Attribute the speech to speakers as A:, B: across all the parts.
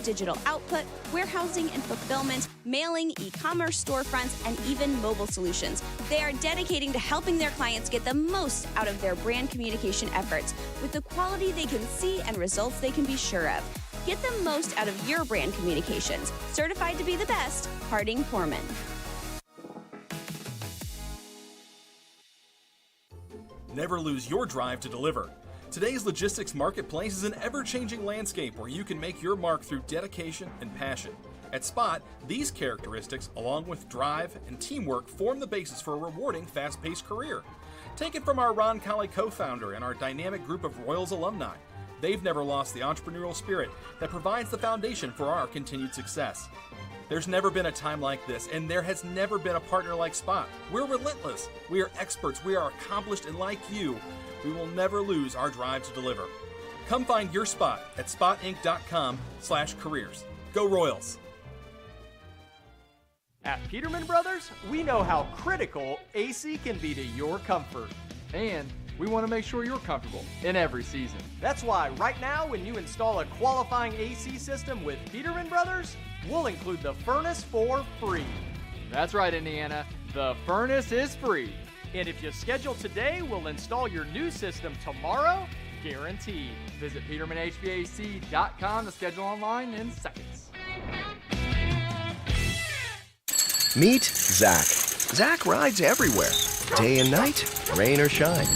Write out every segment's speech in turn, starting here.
A: digital output, warehousing and fulfillment, mailing, e-commerce storefronts, and even mobile solutions. They are dedicating to helping their clients get the most out of their brand communication efforts with the quality they can see and results they can be sure of. Get the most out of your brand communications. Certified to be the best, Harding Porman.
B: Never lose your drive to deliver. Today's logistics marketplace is an ever-changing landscape where you can make your mark through dedication and passion. At Spot, these characteristics, along with drive and teamwork, form the basis for a rewarding, fast-paced career. Take it from our Roncalli co-founder and our dynamic group of Royals alumni. They've never lost the entrepreneurial spirit that provides the foundation for our continued success. There's never been a time like this, and there has never been a partner like Spot. We're relentless, we are experts, we are accomplished, and like you, we will never lose our drive to deliver. Come find your Spot at spotinc.com/careers. Go Royals!
C: At Peterman Brothers, we know how critical AC can be to your comfort.
D: And we want to make sure you're comfortable in every season.
C: That's why right now when you install a qualifying AC system with Peterman Brothers, we'll include the furnace for free.
D: That's right, Indiana. The furnace is free.
C: And if you schedule today, we'll install your new system tomorrow, guaranteed.
D: Visit PetermanHVAC.com to schedule online in seconds.
E: Meet Zach. Zach rides everywhere, day and night, rain or shine.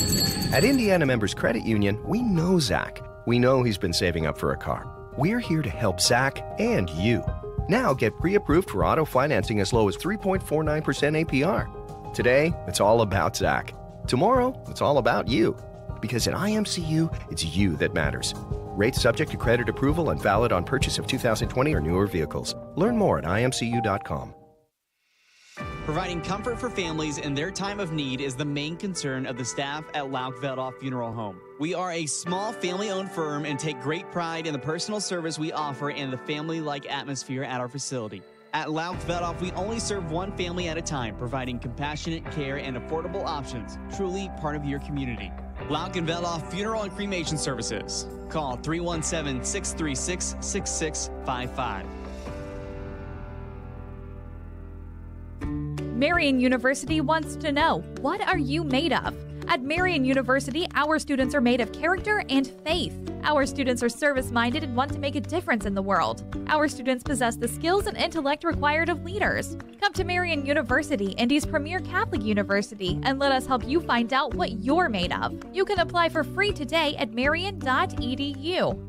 E: At Indiana Members Credit Union, we know Zach. We know he's been saving up for a car. We're here to help Zach and you. Now get pre-approved for auto financing as low as 3.49% APR. Today, it's all about Zach. Tomorrow, it's all about you. Because at IMCU, it's you that matters. Rates subject to credit approval and valid on purchase of 2020 or newer vehicles. Learn more at imcu.com.
F: Providing comfort for families in their time of need is the main concern of the staff at Lauk Veldoff Funeral Home. We are a small family-owned firm and take great pride in the personal service we offer and the family-like atmosphere at our facility. At Lauk Veldoff, we only serve one family at a time, providing compassionate care and affordable options, truly part of your community. Lauk and Veldoff Funeral and Cremation Services. Call 317-636-6655.
G: Marian University wants to know, what are you made of? At Marian University, our students are made of character and faith. Our students are service-minded and want to make a difference in the world. Our students possess the skills and intellect required of leaders. Come to Marian University, Indy's premier Catholic university, and let us help you find out what you're made of. You can apply for free today at marian.edu.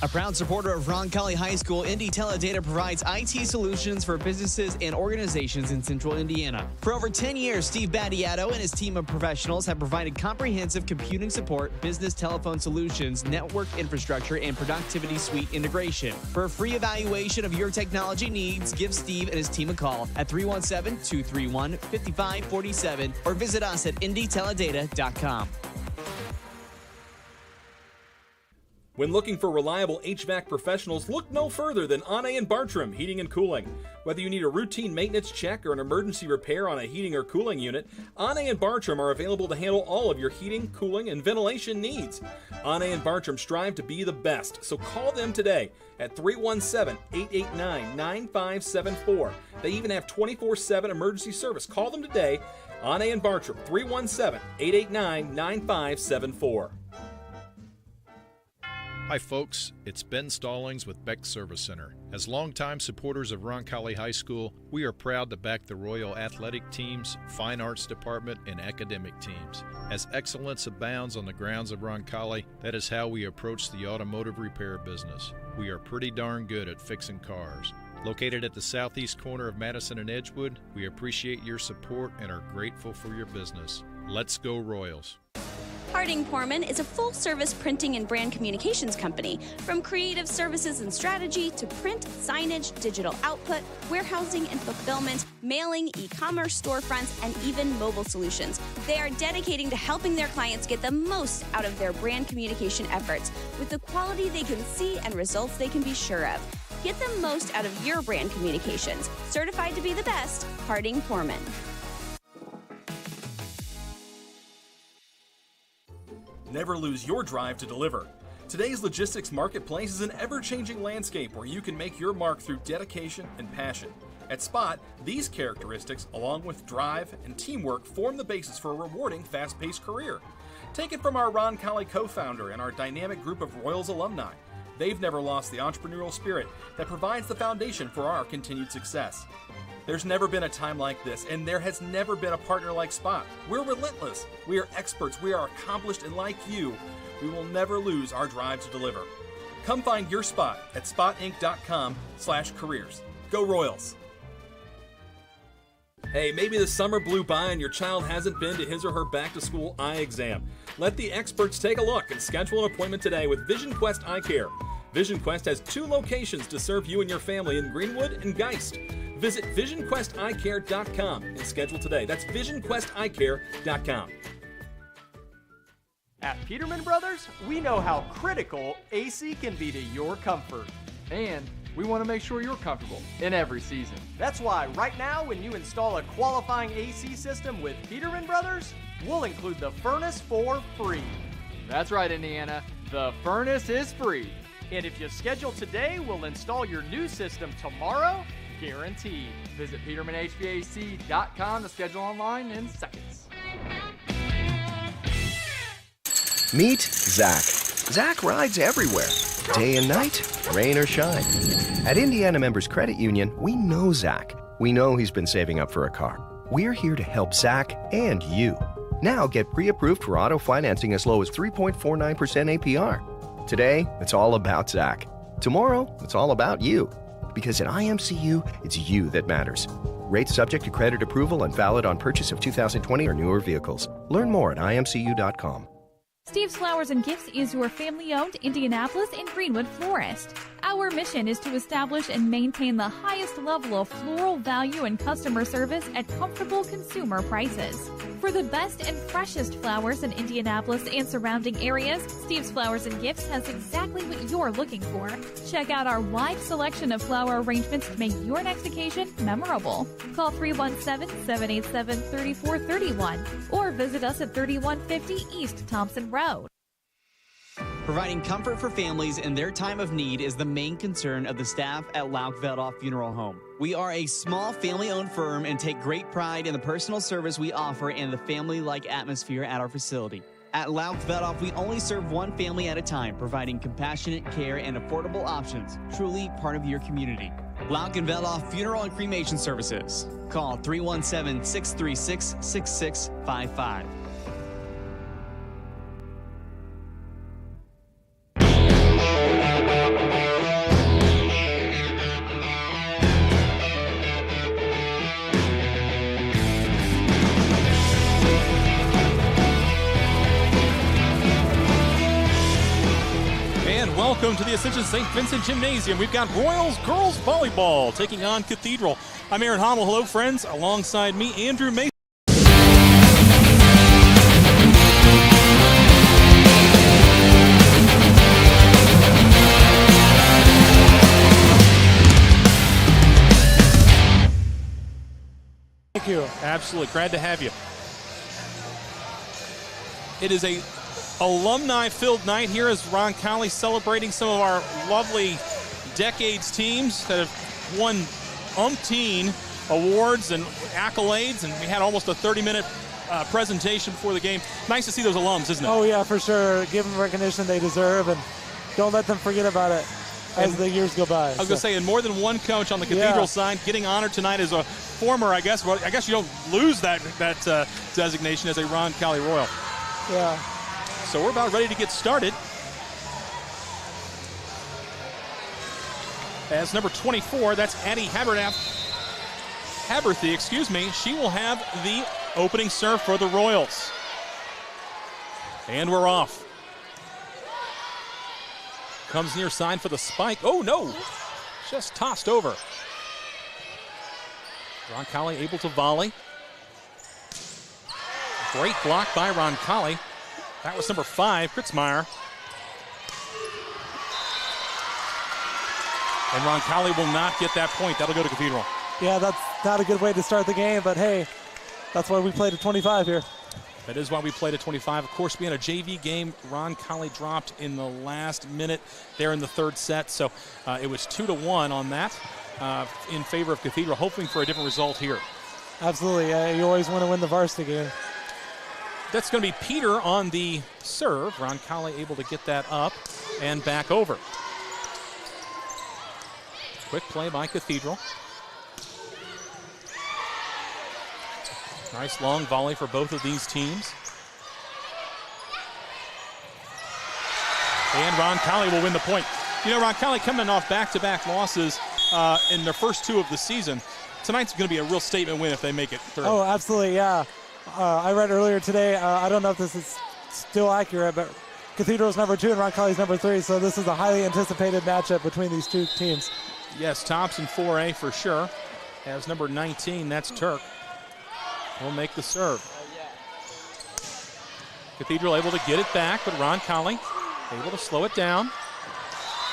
F: A proud supporter of Roncalli High School, Indy Teledata provides IT solutions for businesses and organizations in central Indiana. For over 10 years, Steve Battiato and his team of professionals have provided comprehensive computing support, business telephone solutions, network infrastructure, and productivity suite integration. For a free evaluation of your technology needs, give Steve and his team a call at 317-231-5547 or visit us at indyteledata.com.
B: When looking for reliable HVAC professionals, look no further than Anne and Bartram Heating and Cooling. Whether you need a routine maintenance check or an emergency repair on a heating or cooling unit, Anne and Bartram are available to handle all of your heating, cooling, and ventilation needs. Anne and Bartram strive to be the best, so call them today at 317-889-9574. They even have 24/7 emergency service. Call them today, Anne and Bartram, 317-889-9574.
H: Hi folks, it's Ben Stallings with Beck Service Center. As longtime supporters of Roncalli High School, we are proud to back the Royal Athletic teams, Fine Arts Department, and academic teams. As excellence abounds on the grounds of Roncalli, that is how we approach the automotive repair business. We are pretty darn good at fixing cars. Located at the southeast corner of Madison and Edgewood, we appreciate your support and are grateful for your business. Let's go Royals!
A: Harding Porman is a full-service printing and brand communications company. From creative services and strategy to print, signage, digital output, warehousing and fulfillment, mailing, e-commerce storefronts, and even mobile solutions. They are dedicating to helping their clients get the most out of their brand communication efforts with the quality they can see and results they can be sure of. Get the most out of your brand communications. Certified to be the best, Harding Porman.
B: Never lose your drive to deliver. Today's logistics marketplace is an ever-changing landscape where you can make your mark through dedication and passion. At Spot, these characteristics, along with drive and teamwork, form the basis for a rewarding, fast-paced career. Take it from our Roncalli co-founder and our dynamic group of Royals alumni. They've never lost the entrepreneurial spirit that provides the foundation for our continued success. There's never been a time like this, and there has never been a partner like Spot. We're relentless, we are experts, we are accomplished, and like you, we will never lose our drive to deliver. Come find your spot at spotinc.com/careers. Go Royals! Hey, maybe the summer blew by and your child hasn't been to his or her back-to-school eye exam. Let the experts take a look and schedule an appointment today with Vision Quest Eye Care. Vision Quest has 2 locations to serve you and your family in Greenwood and Geist. Visit VisionQuestEyeCare.com and schedule today. That's VisionQuestEyeCare.com.
C: At Peterman Brothers, we know how critical AC can be to your comfort.
D: And we want to make sure you're comfortable in every season.
C: That's why right now when you install a qualifying AC system with Peterman Brothers, we'll include the furnace for free.
D: That's right, Indiana. The furnace is free.
C: And if you schedule today, we'll install your new system tomorrow, guaranteed.
D: Visit PetermanHVAC.com to schedule online in seconds.
E: Meet Zach. Zach rides everywhere, day and night, rain or shine. At Indiana Members Credit Union, we know Zach. We know he's been saving up for a car. We're here to help Zach and you. Now get pre-approved for auto financing as low as 3.49% APR. Today, it's all about Zach. Tomorrow, it's all about you. Because at IMCU, it's you that matters. Rates subject to credit approval and valid on purchase of 2020 or newer vehicles. Learn more at imcu.com.
G: Steve's Flowers and Gifts is your family-owned Indianapolis and Greenwood florist. Our mission is to establish and maintain the highest level of floral value and customer service at comfortable consumer prices. For the best and freshest flowers in Indianapolis and surrounding areas, Steve's Flowers and Gifts has exactly what you're looking for. Check out our wide selection of flower arrangements to make your next occasion memorable. Call 317-787-3431 or visit us at 3150 East Thompson Road.
F: Providing comfort for families in their time of need is the main concern of the staff at Lauk Veldoff Funeral Home. We are a small family-owned firm and take great pride in the personal service we offer and the family-like atmosphere at our facility. At Lauk Veldoff, we only serve one family at a time, providing compassionate care and affordable options, truly part of your community. Lauk and Veldoff Funeral and Cremation Services. Call 317-636-6655.
I: Welcome to the Ascension St. Vincent Gymnasium. We've got Royals Girls Volleyball taking on Cathedral. I'm Aaron Hommel. Hello, friends. Alongside me, Andrew Mason.
J: Thank you.
I: Absolutely. Glad to have you. It is a alumni-filled night here as Roncalli celebrating some of our lovely decades teams that have won umpteen awards and accolades, and we had almost a 30-minute presentation before the game. Nice to see those alums, isn't it?
J: Oh, yeah, for sure. Give them recognition they deserve, and don't let them forget about it as the years go by.
I: I was going to say, and more than one coach on the Cathedral side getting honored tonight as a former, I guess you don't lose that designation as a Roncalli Royal.
J: Yeah.
I: So we're about ready to get started. As number 24, that's Addie Haberthy, she will have the opening serve for the Royals. And we're off. Comes near side for the spike. Oh, no. Just tossed over. Roncalli able to volley. Great block by Roncalli. That was number 5, Kritzmeyer. And Roncalli will not get that point. That'll go to Cathedral.
J: Yeah, that's not a good way to start the game, but hey, that's why we played at 25 here.
I: That is why we played at 25. Of course, we had a JV game. Roncalli dropped in the last minute there in the third set. So it was 2-1 on that in favor of Cathedral, hoping for a different result here.
J: Absolutely. You always want to win the varsity game.
I: That's going to be Peter on the serve. Roncalli able to get that up and back over. Quick play by Cathedral. Nice long volley for both of these teams. And Roncalli will win the point. You know, Roncalli coming off back-to-back losses in their first 2 of the season. Tonight's going to be a real statement win if they make it through.
J: Oh, absolutely, yeah. I read earlier today, I don't know if this is still accurate, but Cathedral's number 2 and Roncalli's number 3, so this is a highly anticipated matchup between these two teams.
I: Yes, Thompson 4A for sure. As number 19, that's Turk. Will make the serve. Cathedral able to get it back, but Roncalli able to slow it down.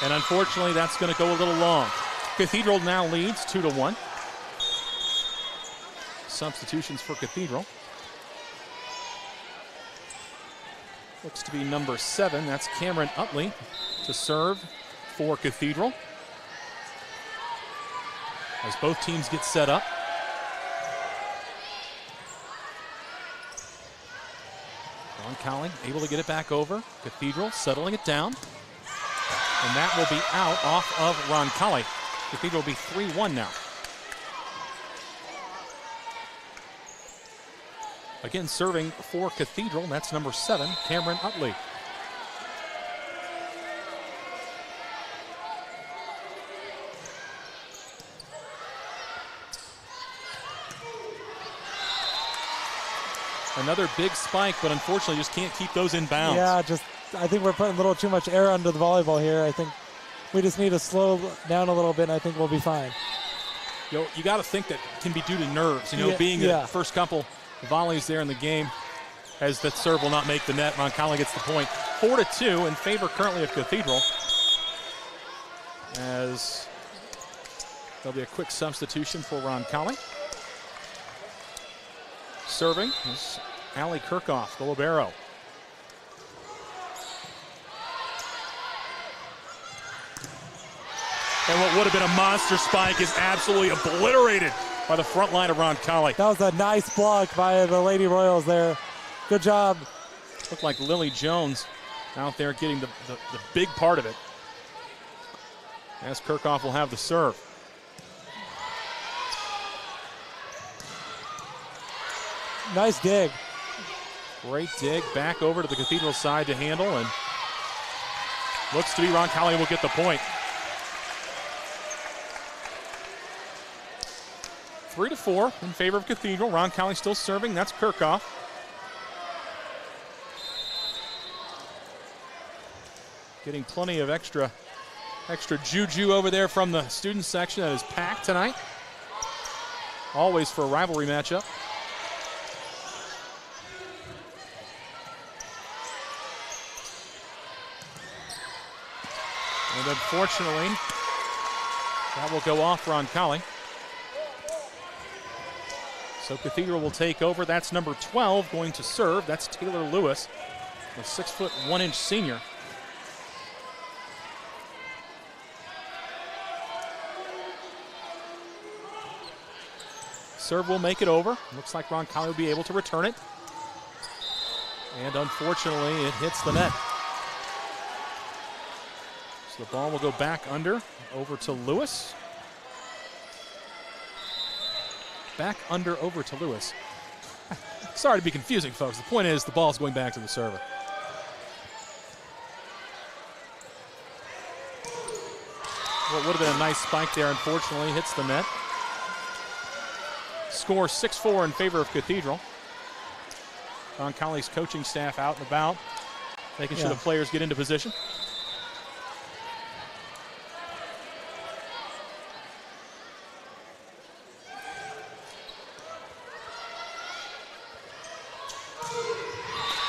I: And unfortunately, that's going to go a little long. Cathedral now leads 2-1. Substitutions for Cathedral. Looks to be number 7. That's Cameron Utley to serve for Cathedral. As both teams get set up. Roncalli able to get it back over. Cathedral settling it down. And that will be out off of Roncalli. Cathedral will be 3-1 now. Again, serving for Cathedral, that's number 7, Cameron Utley. Another big spike, but unfortunately just can't keep those in bounds.
J: Yeah, I think we're putting a little too much air under the volleyball here. I think we just need to slow down a little bit, and I think we'll be fine.
I: You got to think that can be due to nerves, being the first couple volleys there in the game, as the serve will not make the net. Roncalli gets the point. 4-2 in favor currently of Cathedral. As there'll be a quick substitution for Roncalli. Serving is Allie Kirchhoff, the libero. And what would have been a monster spike is absolutely obliterated by the front line of Roncalli.
J: That was a nice block by the Lady Royals there. Good job.
I: Looked like Lily Jones out there getting the big part of it. As Kirchhoff will have the serve.
J: Nice dig.
I: Great dig back over to the Cathedral side to handle, and looks to be Roncalli will get the point. 3-4 in favor of Cathedral. Roncalli still serving. That's Kirchhoff. Getting plenty of extra juju over there from the student section that is packed tonight. Always for a rivalry matchup. And unfortunately, that will go off Roncalli. So Cathedral will take over. That's number 12 going to serve. That's Taylor Lewis, the 6'1" senior. Serve will make it over. Looks like Roncalli will be able to return it. And unfortunately, it hits the net. So the ball will go back under, over to Lewis. Back under, over to Lewis. Sorry to be confusing, folks. The point is the ball's going back to the server. What would have been a nice spike there, unfortunately, hits the net. Score 6-4 in favor of Cathedral. Roncalli's coaching staff out and about, making sure the players get into position.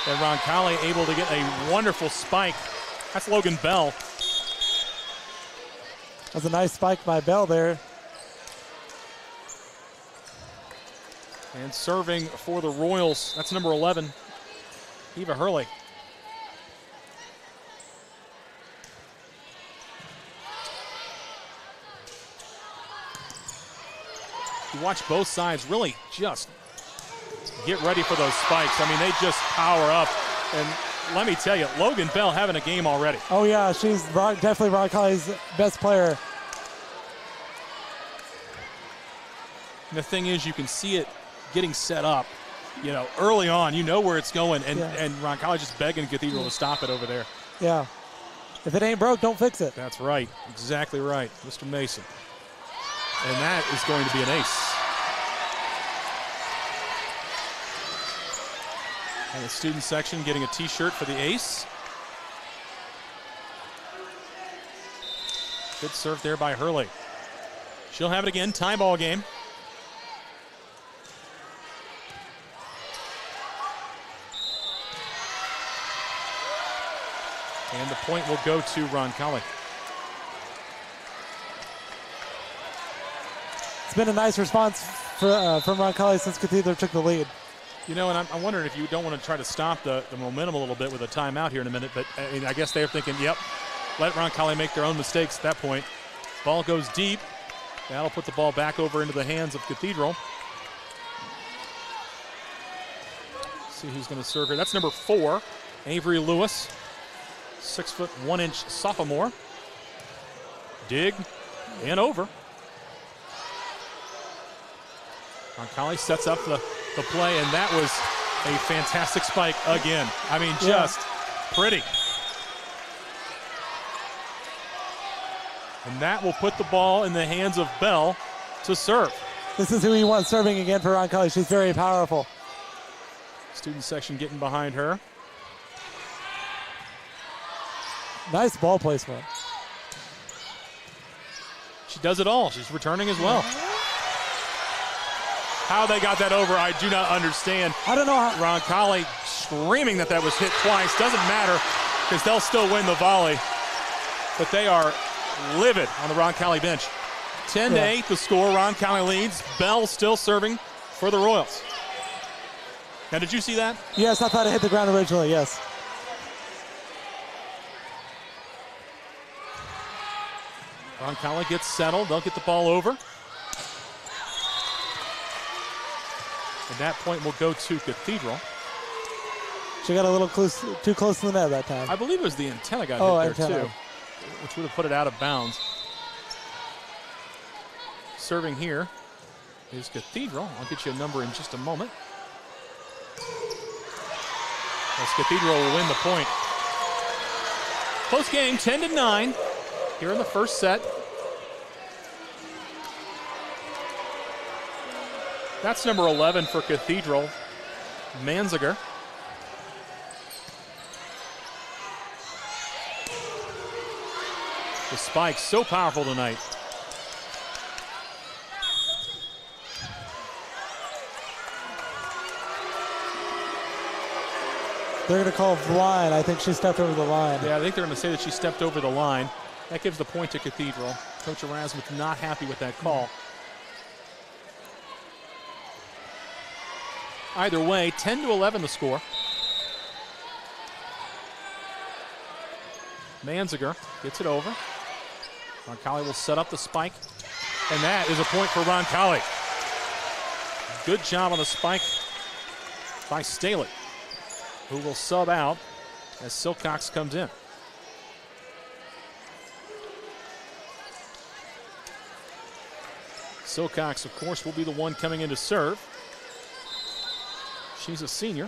I: And Roncalli able to get a wonderful spike. That's Logan Bell.
J: That's a nice spike by Bell there.
I: And serving for the Royals, that's number 11, Eva Hurley. You watch both sides really just get ready for those spikes. I mean, they just power up. And let me tell you, Logan Bell having a game already.
J: Oh, yeah, she's definitely Roncalli's best player.
I: And the thing is, you can see it getting set up, you know, early on. You know where it's going, and Roncalli just begging Cathedral to stop it over there.
J: Yeah. If it ain't broke, don't fix it.
I: That's right. Exactly right, Mr. Mason. And that is going to be an ace. And the student section getting a T-shirt for the ace. Good serve there by Hurley. She'll have it again, tie ball game. And the point will go to Roncalli.
J: It's been a nice response from Roncalli since Cathedral took the lead.
I: You know, and I'm wondering if you don't want to try to stop the momentum a little bit with a timeout here in a minute, but I guess they're thinking, yep, let Roncalli make their own mistakes at that point. Ball goes deep. That'll put the ball back over into the hands of Cathedral. See who's going to serve here. That's number 4, Avery Lewis, 6'1" sophomore. Dig and over. Roncalli sets up the play, and that was a fantastic spike again. I mean, just pretty. And that will put the ball in the hands of Bell to serve.
J: This is who he wants serving again for Roncalli. She's very powerful.
I: Student section getting behind her.
J: Nice ball placement.
I: She does it all. She's returning as well. How they got that over, I do not understand.
J: I don't know how.
I: Roncalli screaming that was hit twice. Doesn't matter because they'll still win the volley. But they are livid on the Roncalli bench. 10-8 the score. Roncalli leads. Bell still serving for the Royals. Now, did you see that?
J: Yes, I thought it hit the ground originally, yes.
I: Roncalli gets settled. They'll get the ball over. And that point will go to Cathedral.
J: She got a little too close to the net that time.
I: I believe it was the antenna got hit there too, which would have put it out of bounds. Serving here is Cathedral. I'll get you a number in just a moment. As Cathedral will win the point. Close game, 10-9 here in the first set. That's number 11 for Cathedral, Manziger. The spike so powerful tonight.
J: They're going to call the line. I think she stepped over the line.
I: Yeah, I think they're going to say that she stepped over the line. That gives the point to Cathedral. Coach Erasmus not happy with that call. Either way, 10-11 the score. Manziger gets it over. Roncalli will set up the spike. And that is a point for Roncalli. Good job on the spike by Staley, who will sub out as Silcox comes in. Silcox, of course, will be the one coming in to serve. She's a senior.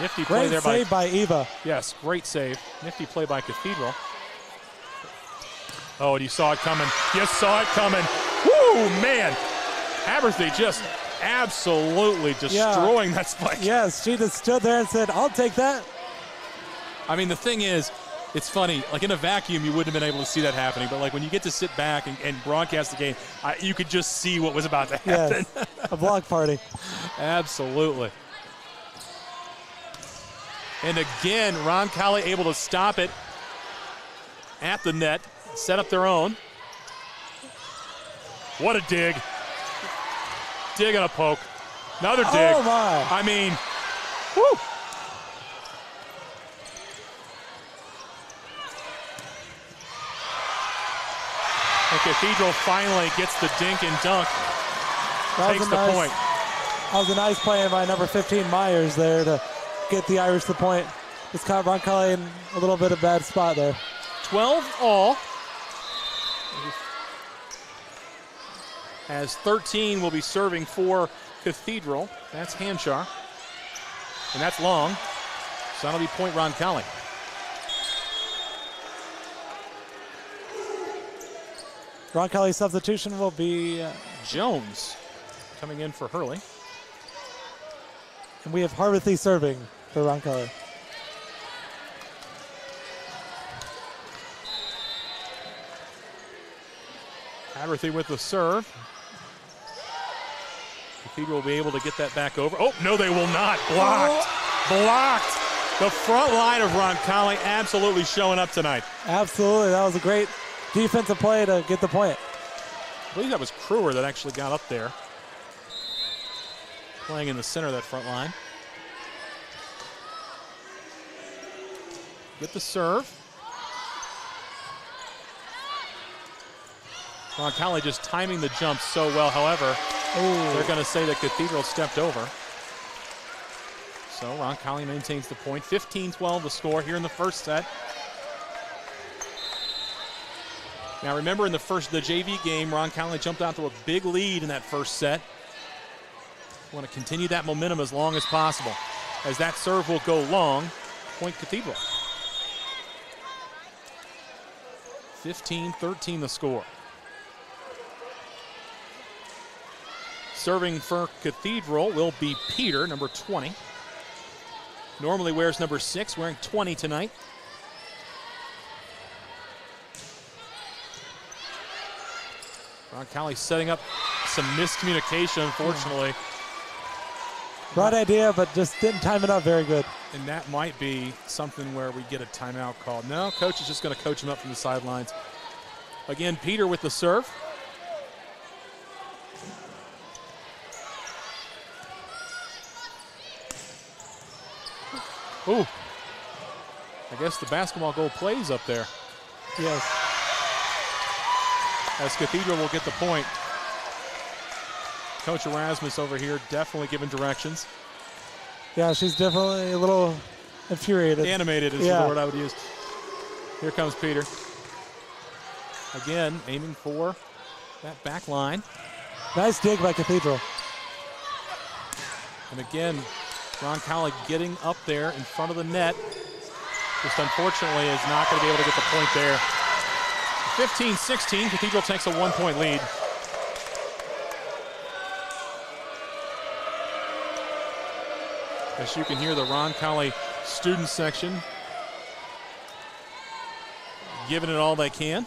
I: Nifty play there
J: save by Eva.
I: Yes, great save. Nifty play by Cathedral. Oh, and you saw it coming. You saw it coming. Woo, man. Haberthy just absolutely destroying that spike.
J: Yes, she just stood there and said, I'll take that.
I: I mean, the thing is, it's funny, like in a vacuum, you wouldn't have been able to see that happening, but like when you get to sit back and broadcast the game, you could just see what was about to happen.
J: Yes, a block party.
I: Absolutely. And again, Roncalli able to stop it at the net, set up their own. What a dig. Dig and a poke. Another dig.
J: Oh, my.
I: I mean, whew. And Cathedral finally gets the dink and dunk. Takes the point.
J: That was a nice play by number 15, Myers, there to get the Irish the point. It's caught Roncalli in a little bit of a bad spot there.
I: 12 all. As 13 will be serving for Cathedral. That's Hanchar. And that's long. So that'll be point Roncalli.
J: Roncalli's substitution will be
I: Jones coming in for Hurley.
J: And we have Harvithy serving for Roncalli.
I: Harvithy with the serve. Cathedral will be able to get that back over. Oh, no, they will not. Blocked. Blocked. The front line of Roncalli absolutely showing up tonight.
J: Absolutely. That was a great defensive play to get the point.
I: I believe that was Kruer that actually got up there. Playing in the center of that front line. Get the serve. Roncalli just timing the jump so well. However, they're going to say that Cathedral stepped over. So Roncalli maintains the point. 15-12 the score here in the first set. Now remember, in the JV game, Roncalli jumped out to a big lead in that first set. Want to continue that momentum as long as possible. As that serve will go long, point Cathedral. 15-13 the score. Serving for Cathedral will be Peter, number 20. Normally wears number 6, wearing 20 tonight. Roncalli setting up some miscommunication, unfortunately.
J: Right idea, but just didn't time it up very good.
I: And that might be something where we get a timeout called. No, coach is just going to coach him up from the sidelines. Again, Peter with the serve. Ooh. I guess the basketball goal plays up there.
J: Yes.
I: As Cathedral will get the point. Coach Erasmus over here definitely giving directions.
J: Yeah, she's definitely a little infuriated.
I: Animated is the word I would use. Here comes Peter. Again, aiming for that back line.
J: Nice dig by Cathedral.
I: And again, Roncalli getting up there in front of the net. Just unfortunately is not going to be able to get the point there. 15-16, Cathedral takes a 1-point lead. As you can hear, the Roncalli student section giving it all they can.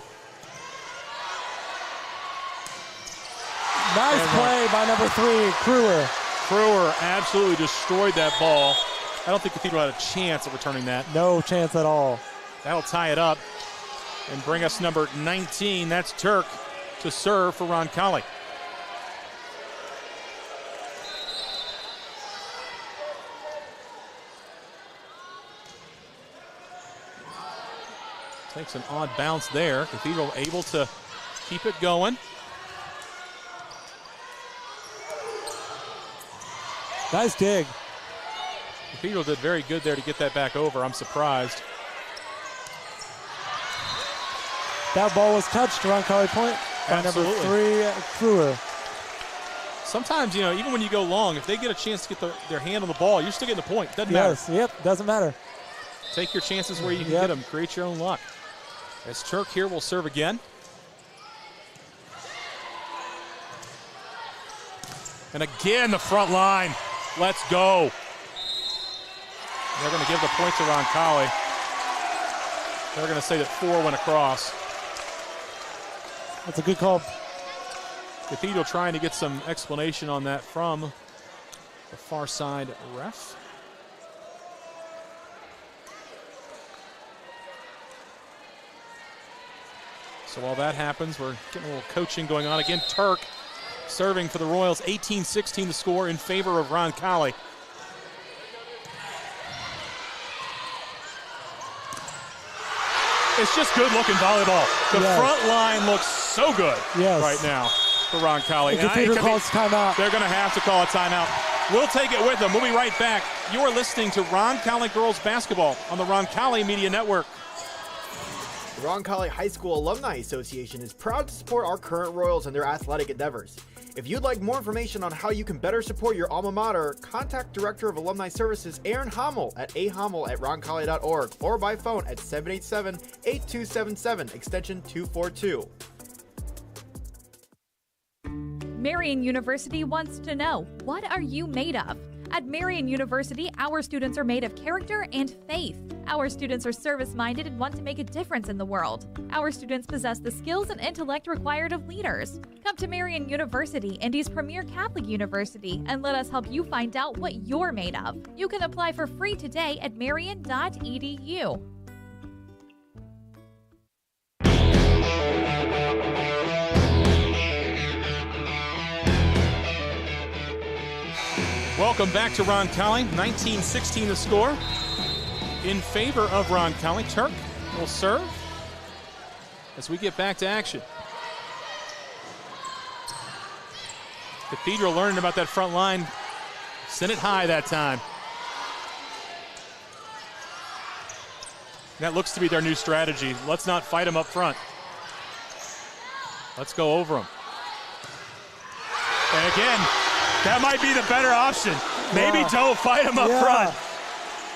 J: Nice play by number 3, Kruer.
I: Kruer absolutely destroyed that ball. I don't think Cathedral had a chance of returning that.
J: No chance at all.
I: That'll tie it up and bring us number 19. That's Turk to serve for Roncalli. Takes an odd bounce there. Cathedral able to keep it going.
J: Nice dig.
I: Cathedral did very good there to get that back over. I'm surprised.
J: That ball was touched, Roncalli point by number 3, Kruer.
I: Sometimes, you know, even when you go long, if they get a chance to get their hand on the ball, you're still getting the point. Doesn't matter.
J: Yes, yep, doesn't matter.
I: Take your chances where you can get them. Create your own luck. As Turk here will serve again. And again, the front line. Let's go. They're going to give the point to Roncalli. They're going to say that 4 went across.
J: That's a good call.
I: Cathedral trying to get some explanation on that from the far side ref. So while that happens, we're getting a little coaching going on. Again, Turk serving for the Royals. 18-16 the score in favor of Roncalli. It's just good-looking volleyball. The front line looks so good right now for Roncalli.
J: The Cathedral calls timeout.
I: They're going to have to call a timeout. We'll take it with them. We'll be right back. You're listening to Roncalli Girls Basketball on the Roncalli Media Network.
K: The Roncalli High School Alumni Association is proud to support our current Royals in their athletic endeavors. If you'd like more information on how you can better support your alma mater, contact Director of Alumni Services Aaron Hommel at ahommel@roncalli.org or by phone at 787-8277, extension 242.
G: Marian University wants to know, what are you made of? At Marian University, our students are made of character and faith. Our students are service-minded and want to make a difference in the world. Our students possess the skills and intellect required of leaders. Come to Marian University, Indy's premier Catholic university, and let us help you find out what you're made of. You can apply for free today at marian.edu.
I: Welcome back to Roncalli. 19-16 the score in favor of Roncalli. Turk will serve as we get back to action. Cathedral learning about that front line. Sent it high that time. That looks to be their new strategy. Let's not fight them up front. Let's go over them. And again, that might be the better option. Maybe don't fight him up front.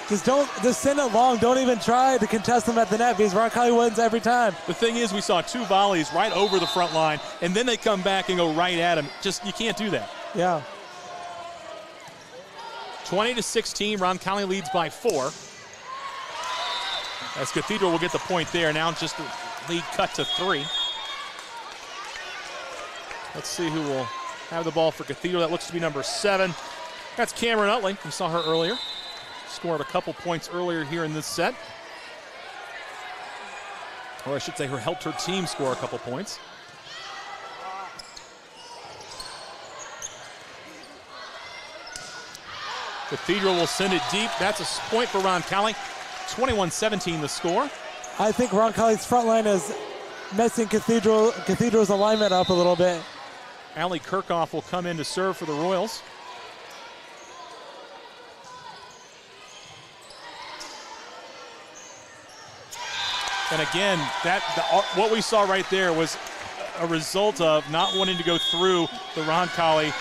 J: Just send it long. Don't even try to contest them at the net because Roncalli wins every time.
I: The thing is, we saw two volleys right over the front line, and then they come back and go right at him. Just, you can't do that.
J: Yeah.
I: 20-16, Roncalli leads by 4. As Cathedral will get the point there. Now just the lead cut to 3. Let's see who will have the ball for Cathedral. That looks to be number 7. That's Cameron Utley. We saw her earlier. Scored a couple points earlier here in this set. Or I should say, helped her team score a couple points. Cathedral will send it deep. That's a point for Roncalli. 21-17 the score.
J: I think Roncalli's front line is messing Cathedral's alignment up a little bit.
I: Allie Kirchhoff will come in to serve for the Royals. And again, what we saw right there was a result of not wanting to go through the Roncalli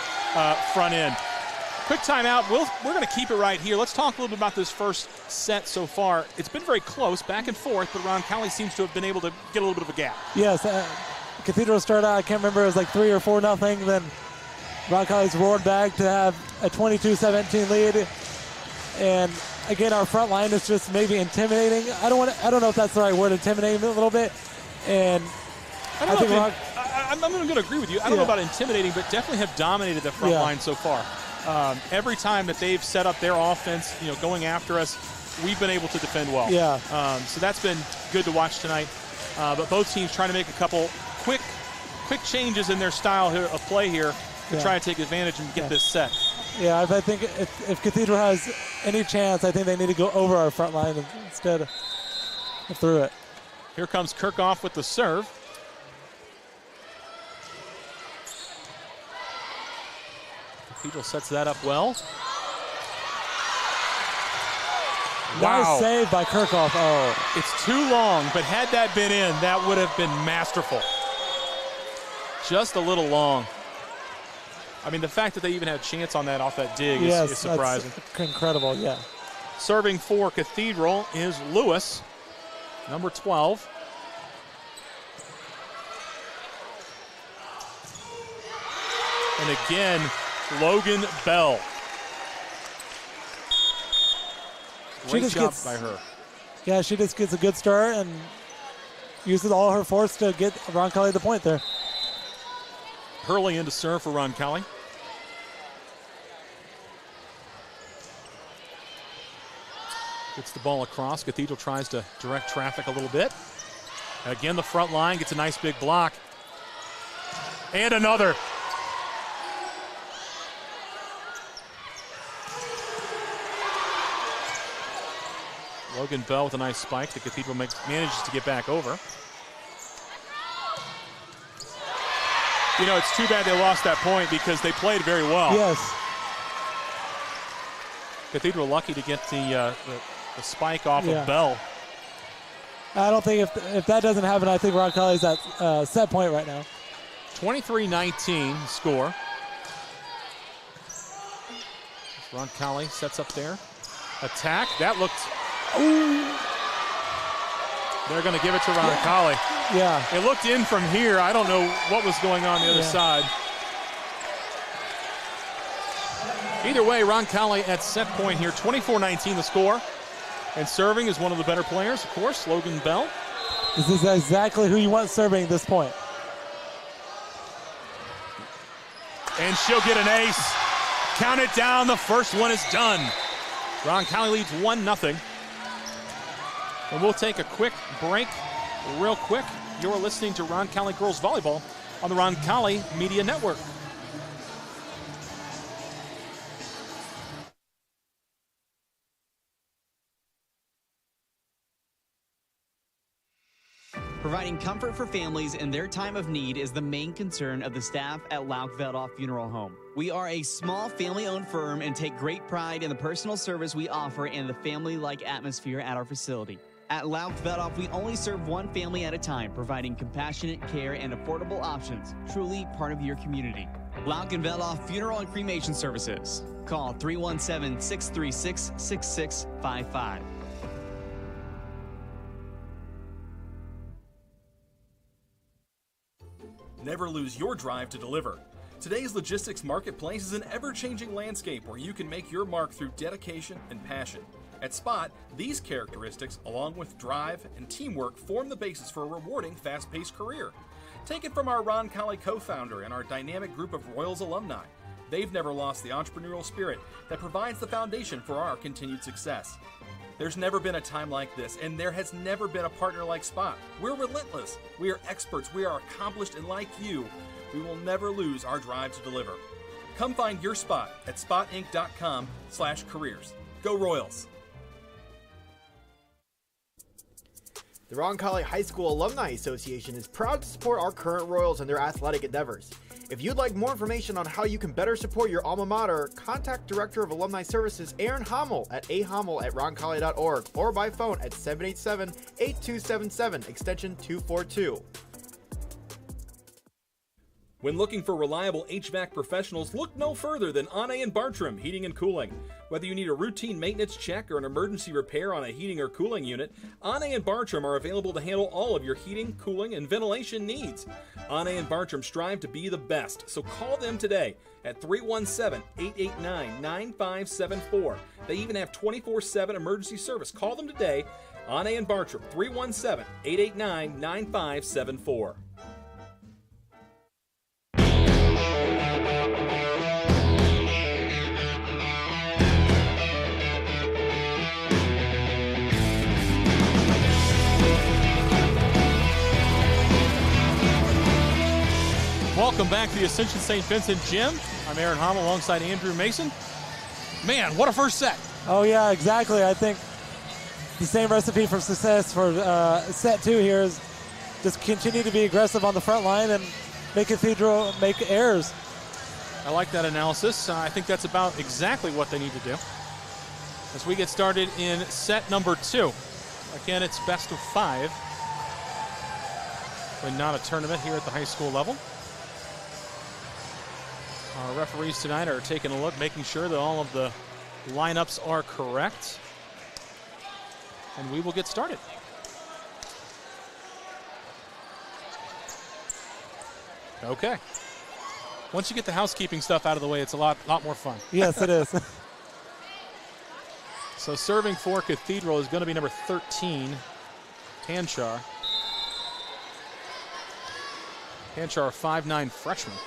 I: front end. Quick timeout. We're going to keep it right here. Let's talk a little bit about this first set so far. It's been very close, back and forth, but Roncalli seems to have been able to get a little bit of a gap.
J: Yes. Cathedral started out, I can't remember, it was like 3 or 4-0. Then Roncalli's roared back to have a 22-17 lead. And again, our front line is just maybe intimidating. I don't know if that's the right word, intimidating a little bit. And
I: I'm going to agree with you. I don't know about intimidating, but definitely have dominated the front line so far. Every time that they've set up their offense, going after us, we've been able to defend well. So that's been good to watch tonight. But both teams trying to make a couple quick changes in their style of play here to try to take advantage and get this set.
J: Yeah, I think if Cathedral has any chance, I think they need to go over our front line instead of through it.
I: Here comes Kirchhoff with the serve. Cathedral sets that up well. Wow.
J: Nice save by Kirchhoff. Oh.
I: It's too long, but had that been in, that would have been masterful. Just a little long. I mean, the fact that they even had a chance on that off that dig is surprising.
J: That's incredible, yeah.
I: Serving for Cathedral is Lewis, number 12. And again, Logan Bell. Great job by her.
J: Yeah, she just gets a good start and uses all her force to get Roncalli the point there.
I: Hurley in to serve for Roncalli. Gets the ball across. Cathedral tries to direct traffic a little bit. Again, the front line gets a nice big block. And another. Logan Bell with a nice spike. The Cathedral manages to get back over. You know, it's too bad they lost that point because they played very well.
J: Yes.
I: Cathedral lucky to get the spike off of Bell.
J: I don't think if that doesn't happen, I think Roncalli's at set point right now.
I: 23-19 score. Roncalli sets up there. Attack. That looked... Ooh. They're going to give it to Roncalli.
J: Yeah.
I: It looked in from here. I don't know what was going on the other side. Either way, Roncalli at set point here. 24-19 the score. And serving is one of the better players, of course, Logan Bell.
J: This is exactly who you want serving at this point.
I: And she'll get an ace. Count it down. The first one is done. Roncalli leads 1-0. And we'll take a quick break real quick. You're listening to Roncalli Girls Volleyball on the Roncalli Media Network.
F: Providing comfort for families in their time of need is the main concern of the staff at Lauk Veldhoff Funeral Home. We are a small family-owned firm and take great pride in the personal service we offer and the family-like atmosphere at our facility. At Lauk Veldhoff, we only serve one family at a time, providing compassionate care and affordable options, truly part of your community. Lauk and Veldhoff Funeral and Cremation Services. Call 317-636-6655.
B: Never lose your drive to deliver. Today's logistics marketplace is an ever-changing landscape where you can make your mark through dedication and passion. At Spot, these characteristics, along with drive and teamwork, form the basis for a rewarding, fast-paced career. Take it from our Roncalli co-founder and our dynamic group of Royals alumni. They've never lost the entrepreneurial spirit that provides the foundation for our continued success. There's never been a time like this, and there has never been a partner like Spot. We're relentless, we are experts, we are accomplished, and like you, we will never lose our drive to deliver. Come find your spot at spotinc.com/careers. Go Royals!
K: The Roncalli High School Alumni Association is proud to support our current Royals in their athletic endeavors. If you'd like more information on how you can better support your alma mater, contact Director of Alumni Services Aaron Hommel at ahommel@roncalli.org or by phone at 787-8277, extension 242.
B: When looking for reliable HVAC professionals, look no further than Anne & Bartram Heating and Cooling. Whether you need a routine maintenance check or an emergency repair on a heating or cooling unit, Anne & Bartram are available to handle all of your heating, cooling, and ventilation needs. Anne & Bartram strive to be the best, so call them today at 317-889-9574. They even have 24/7 emergency service. Call them today, Anne & Bartram, 317-889-9574.
I: Welcome back to the Ascension St. Vincent Gym. I'm Aaron Hommel alongside Andrew Mason. Man, what a first set.
J: Oh, yeah, exactly. I think the same recipe for success for set two here is just continue to be aggressive on the front line and make Cathedral make errors.
I: I like that analysis. I think that's about exactly what they need to do. As we get started in set number two. Again, it's best of 5. When not a tournament here at the high school level. Our referees tonight are taking a look, making sure that all of the lineups are correct. And we will get started. Okay. Once you get the housekeeping stuff out of the way, it's a lot more fun.
J: Yes, it is.
I: So serving for Cathedral is going to be number 13, Panchar. Panchar, a 5'9" freshman.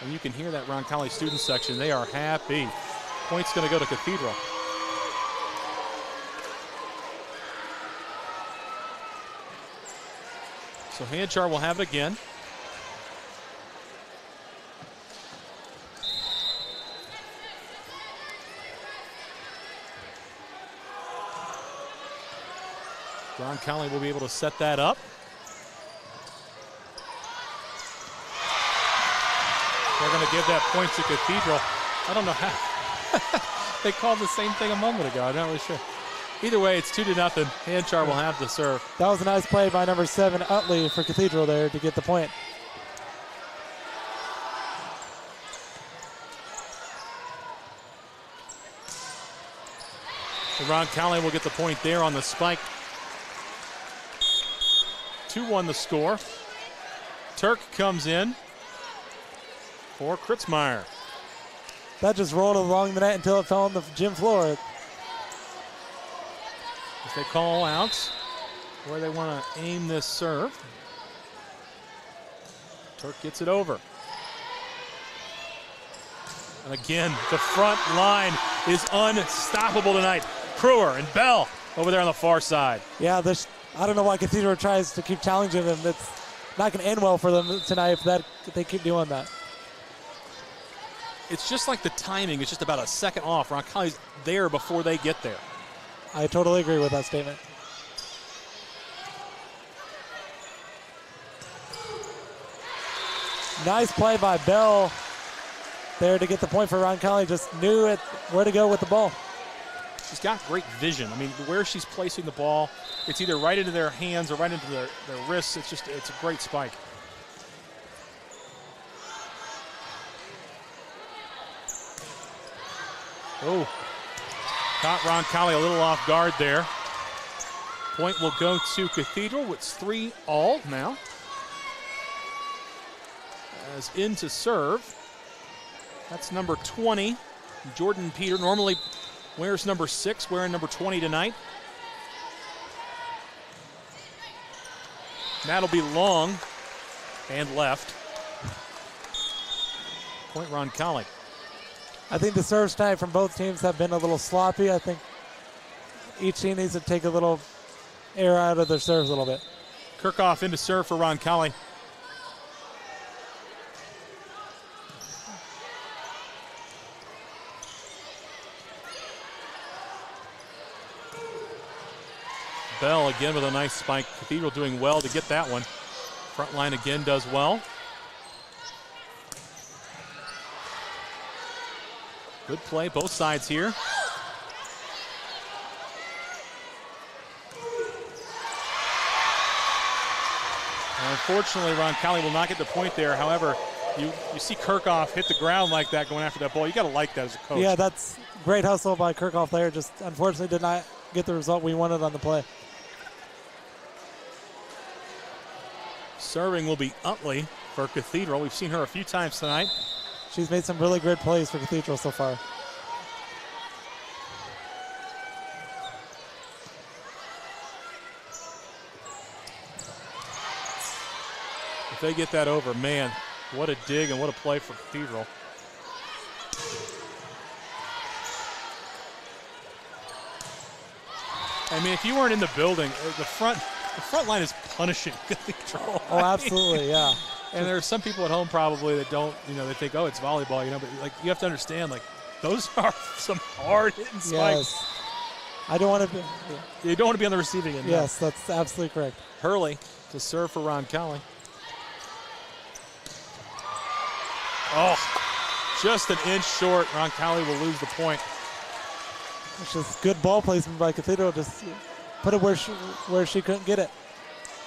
I: And you can hear that Roncalli student section. They are happy. Point's going to go to Cathedral. So Hanchar will have it again. Roncalli will be able to set that up. They're going to give that point to Cathedral. I don't know how. They called the same thing a moment ago. I'm not really sure. Either way, it's 2-0. Hanchar will have the serve.
J: That was a nice play by number 7, Utley, for Cathedral there to get the point.
I: Roncalli will get the point there on the spike. 2-1 the score. Turk comes in for Kritzmeyer.
J: That just rolled along the net until it fell on the gym floor.
I: As they call out where they want to aim this serve. Turk gets it over. And again, the front line is unstoppable tonight. Brewer and Bell over there on the far side.
J: Yeah, I don't know why Cathedral tries to keep challenging them. It's not going to end well for them tonight if they keep doing that.
I: It's just like the timing is just about a second off. Roncalli's there before they get there.
J: I totally agree with that statement. Nice play by Bell there to get the point for Roncalli. Just knew where to go with the ball.
I: She's got great vision. I mean, where she's placing the ball, it's either right into their hands or right into their wrists. It's a great spike. Oh, caught Roncalli a little off guard there. Point will go to Cathedral. It's 3-all now. As in to serve. That's number 20, Jordan Peter. Normally wears number 6, wearing number 20 tonight. That'll be long and left. Point Roncalli.
J: I think the serves tonight from both teams have been a little sloppy. I think each team needs to take a little air out of their serves a little bit.
I: Kirchhoff into serve for Roncalli. Bell again with a nice spike. Cathedral doing well to get that one. Front line again does well. Good play, both sides here. And unfortunately, Roncalli will not get the point there. However, you see Kirchhoff hit the ground like that going after that ball. You got to like that as a coach.
J: Yeah, that's great hustle by Kirchhoff there. Just unfortunately did not get the result we wanted on the play.
I: Serving will be Utley for Cathedral. We've seen her a few times tonight.
J: She's made some really great plays for Cathedral so far.
I: If they get that over, man, what a dig and what a play for Cathedral. I mean, if you weren't in the building, the front line is punishing Cathedral.
J: Oh, absolutely, yeah.
I: And there are some people at home probably that don't, they think, oh, it's volleyball, but like you have to understand, like those are some hard hitting spikes.
J: Yes. I don't want to be.
I: You don't want to be on the receiving end.
J: Yes, that's absolutely correct.
I: Hurley to serve for Roncalli. Oh, just an inch short. Roncalli will lose the point.
J: It's just good ball placement by Cathedral. Just put it where she couldn't get it.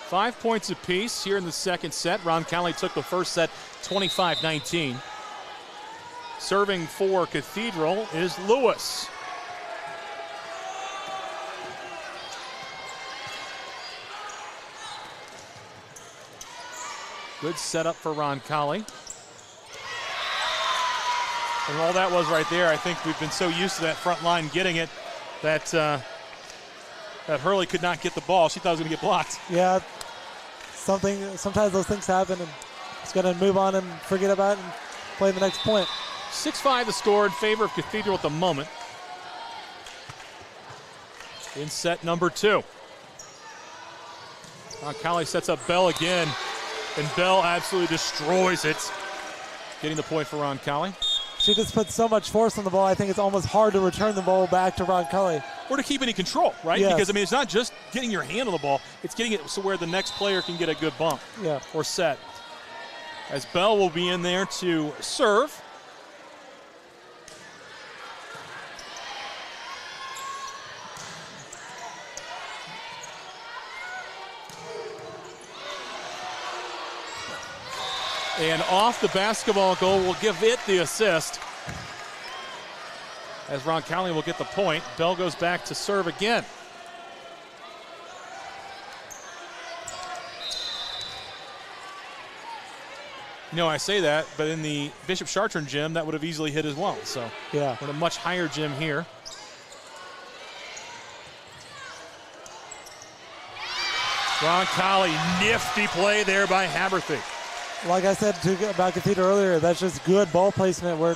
I: 5 points apiece here in the second set. Roncalli took the first set 25-19. Serving for Cathedral is Lewis. Good setup for Roncalli. And all that was right there, I think we've been so used to that front line getting it that that Hurley could not get the ball. She thought it was going to get blocked.
J: Yeah, sometimes those things happen, and it's going to move on and forget about it and play the next point.
I: 6-5 the score in favor of Cathedral at the moment. In set number 2. Roncalli sets up Bell again, and Bell absolutely destroys it. Getting the point for Roncalli.
J: She just puts so much force on the ball, I think it's almost hard to return the ball back to Roncalli.
I: Or to keep any control, right?
J: Yes.
I: Because, I mean, it's not just getting your hand on the ball, it's getting it so where the next player can get a good bump or set. As Bell will be in there to serve. And off the basketball goal will give it the assist. As Roncalli will get the point. Bell goes back to serve again. You know, I say that, but in the Bishop Chartrand gym, that would have easily hit as well. So
J: yeah,
I: we're in a much higher gym here. Roncalli, nifty play there by Haberthy.
J: Like I said about Cathedral earlier, that's just good ball placement where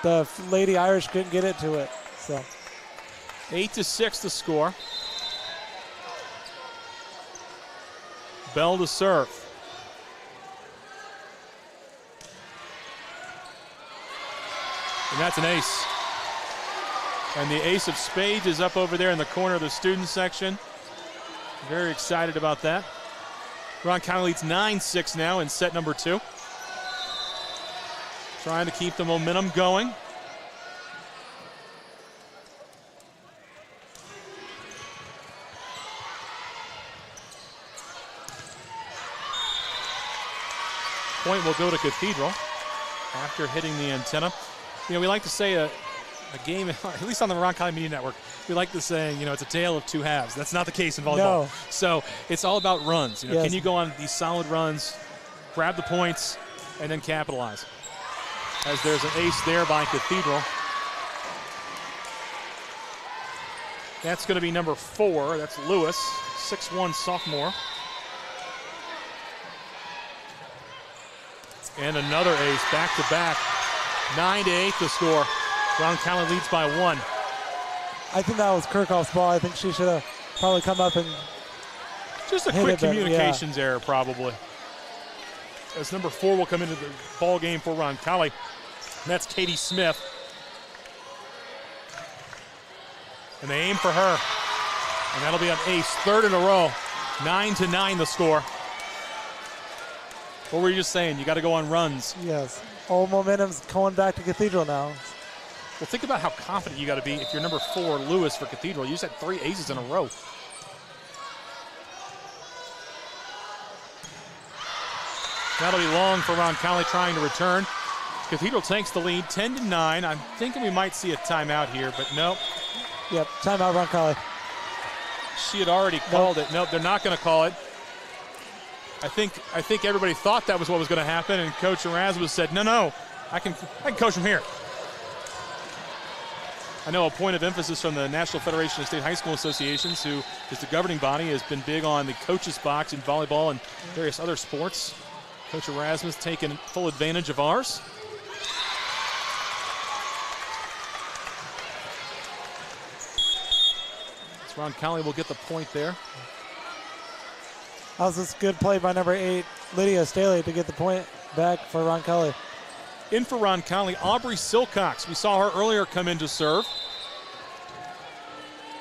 J: the Lady Irish couldn't get it to it. So
I: 8-6 the score. Bell to serve. And that's an ace. And the ace of spades is up over there in the corner of the student section. Very excited about that. Roncalli leads 9-6 now in set number 2. Trying to keep the momentum going. Point will go to Cathedral after hitting the antenna. You know, we like to say a game, at least on the Roncalli Media Network, we like to say, you know, it's a tale of two halves. That's not the case in volleyball.
J: No.
I: So it's all about runs. You know,
J: yes.
I: Can you go on these solid runs, grab the points, and then capitalize? As there's an ace there by Cathedral. That's going to be number 4. That's Lewis, 6'1" sophomore. And another ace, back-to-back. 9-8 the score. Roncalli leads by 1.
J: I think that was Kirchhoff's ball. I think she should have probably come up and
I: just a quick communications error, probably. As number 4 will come into the ball game for Roncalli. That's Katie Smith. And they aim for her. And that'll be an ace, 3rd in a row. 9-9 the score. What were you just saying? You got to go on runs.
J: Yes. All momentum's going back to Cathedral now.
I: Well, think about how confident you got to be if you're number 4, Lewis, for Cathedral. You just had 3 aces in a row. That'll be long for Roncalli trying to return. Cathedral takes the lead, 10-9. I'm thinking we might see a timeout here, but nope.
J: Yep, timeout Roncalli.
I: She had already called it. Nope, they're not going to call it. I think everybody thought that was what was going to happen, and Coach Erasmus said, no, I can coach from here. I know a point of emphasis from the National Federation of State High School Associations, who is the governing body, has been big on the coaches box in volleyball and various other sports. Coach Erasmus taking full advantage of ours. Roncalli will get the point there.
J: That was this good play by number 8, Lydia Staley, to get the point back for Roncalli.
I: In for Roncalli, Aubrey Silcox. We saw her earlier come in to serve.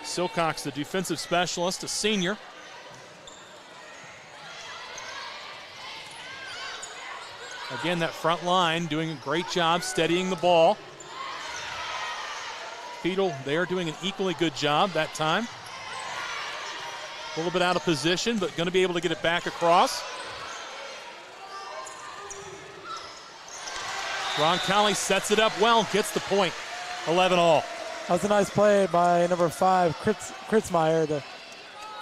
I: Silcox, the defensive specialist, a senior. Again, that front line doing a great job steadying the ball. Cathedral, they are doing an equally good job that time. A little bit out of position, but going to be able to get it back across. Roncalli sets it up well, gets the point. 11-all.
J: That was a nice play by number 5, Kritzmeyer, to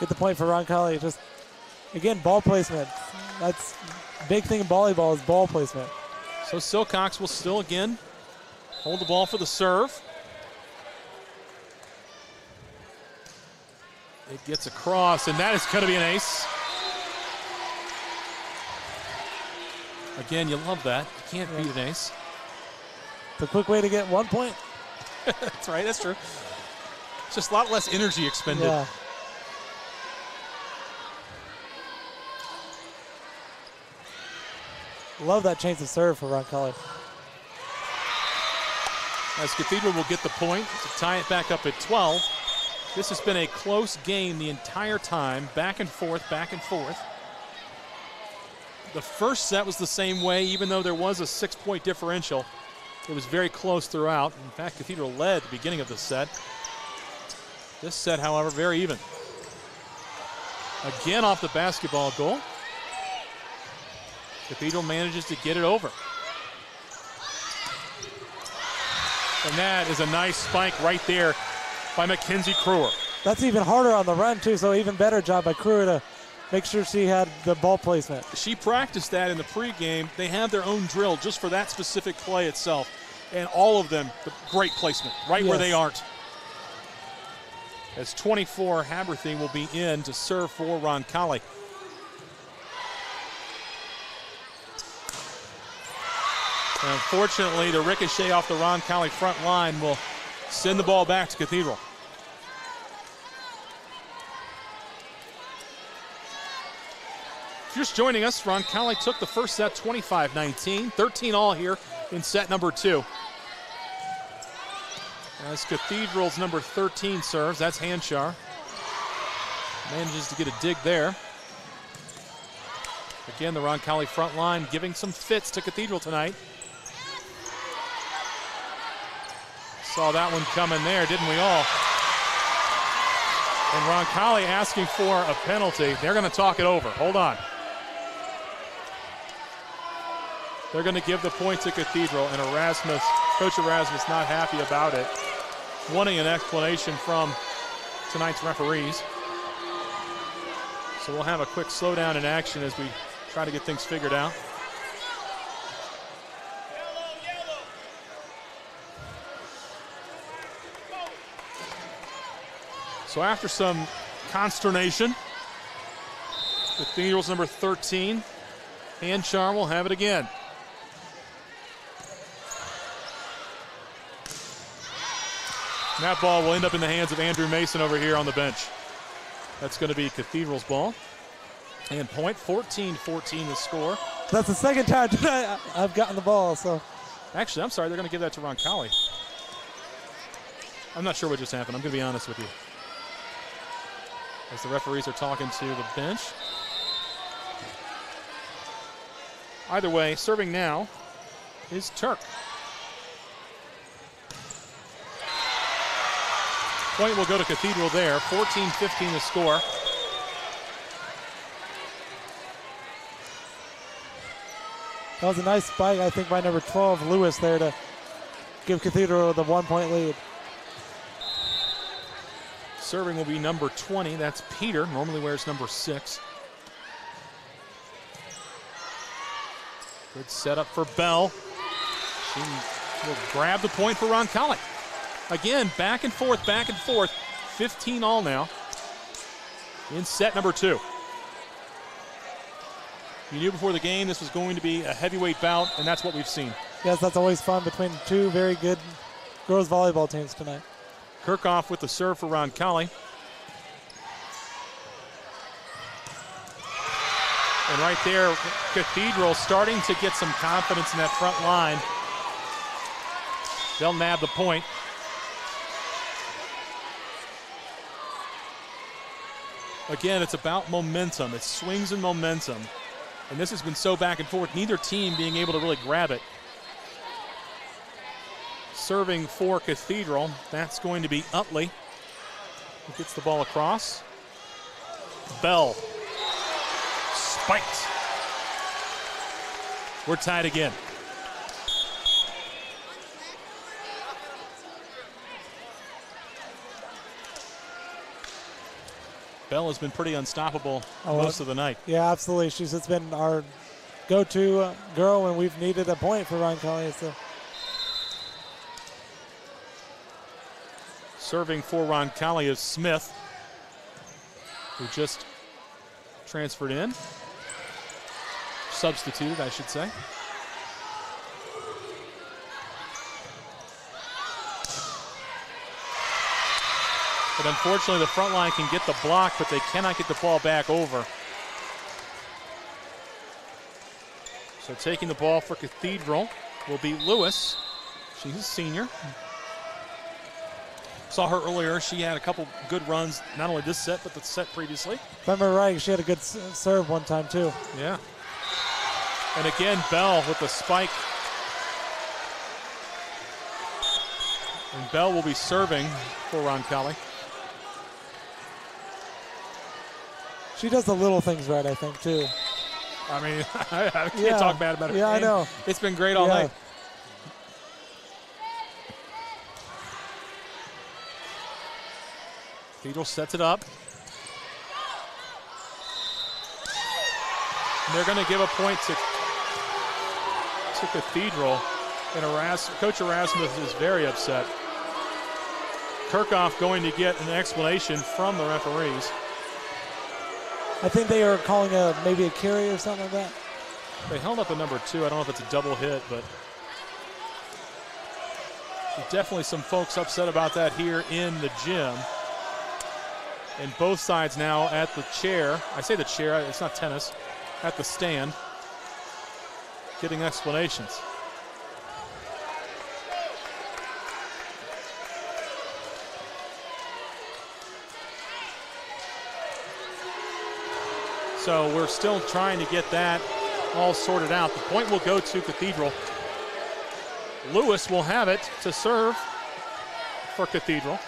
J: get the point for Roncalli. Just, again, ball placement. That's a big thing in volleyball is ball placement.
I: So Silcox will still, again, hold the ball for the serve. It gets across, and that is going to be an ace. Again, you love that. You can't beat an ace.
J: It's a quick way to get 1 point.
I: That's right, that's true. It's just a lot less energy expended.
J: Yeah. Love that change of serve for Roncalli.
I: As Cathedral will get the point to tie it back up at 12. This has been a close game the entire time, back and forth, back and forth. The first set was the same way, even though there was a 6-point differential. It was very close throughout. In fact, Cathedral led at the beginning of the set. This set, however, very even. Again off the basketball goal. Cathedral manages to get it over. And that is a nice spike right there by Mackenzie Kruer.
J: That's even harder on the run, too, so even better job by Kruer to make sure she had the ball placement.
I: She practiced that in the pregame. They have their own drill just for that specific play itself. And all of them, the great placement, right where they aren't. As 24, Haberthing will be in to serve for Roncalli. And unfortunately, the ricochet off the Roncalli front line will send the ball back to Cathedral. If you're just joining us, Roncalli took the first set 25-19, 13 all here in set number 2. As Cathedral's number 13 serves, that's Hanchar. Manages to get a dig there. Again, the Roncalli front line giving some fits to Cathedral tonight. Saw that one coming there, didn't we all? And Roncalli asking for a penalty. They're going to talk it over. Hold on. They're going to give the point to Cathedral, and Coach Erasmus not happy about it. Wanting an explanation from tonight's referees. So we'll have a quick slowdown in action as we try to get things figured out. So after some consternation, Cathedral's number 13, Hanchar will have it again. And that ball will end up in the hands of Andrew Mason over here on the bench. That's going to be Cathedral's ball. And point, 14-14 the score.
J: That's the second time tonight I've gotten the ball, so.
I: Actually, I'm sorry, they're going to give that to Roncalli. I'm not sure what just happened. I'm going to be honest with you. As the referees are talking to the bench. Either way, serving now is Turk. Point will go to Cathedral there. 14-15 the score.
J: That was a nice spike, I think, by number 12, Lewis, there to give Cathedral the 1-point lead.
I: Serving will be number 20. That's Peter. Normally wears number 6. Good setup for Bell. She will grab the point for Roncalli. Again, back and forth, 15 all now in set number 2. You knew before the game this was going to be a heavyweight bout, and that's what we've seen.
J: Yes, that's always fun between two very good girls volleyball teams tonight.
I: Kirchhoff with the serve for Roncalli. And right there, Cathedral starting to get some confidence in that front line. They'll nab the point. Again, it's about momentum. It's swings and momentum. And this has been so back and forth, neither team being able to really grab it. Serving for Cathedral, that's going to be Utley. He gets the ball across. Bell. Spiked. We're tied again. Bell has been pretty unstoppable most of the night.
J: Yeah, absolutely. She's just been our go-to girl when we've needed a point for Roncalli. So.
I: Serving for Roncalli is Smith, who just transferred in. Substituted, I should say. But unfortunately, the front line can get the block, but they cannot get the ball back over. So So taking the ball for Cathedral will be Lewis. She's a senior. Saw her earlier. She had a couple good runs, not only this set, but the set previously.
J: If I remember right, she had a good serve one time, too.
I: Yeah. And again, Bell with the spike. And Bell will be serving for Roncalli.
J: She does the little things right, I think, too.
I: I mean, I can't talk bad about it.
J: Yeah, I know.
I: It's been great all night. Cathedral sets it up. And they're going to give a point to Cathedral. And Coach Erasmus is very upset. Kirchhoff going to get an explanation from the referees.
J: I think they are calling maybe a carry or something like that.
I: They held up a number 2. I don't know if it's a double hit, but there's definitely some folks upset about that here in the gym. And both sides now at the chair. I say the chair, it's not tennis. At the stand, getting explanations. So we're still trying to get that all sorted out. The point will go to Cathedral. Lewis will have it to serve for Cathedral.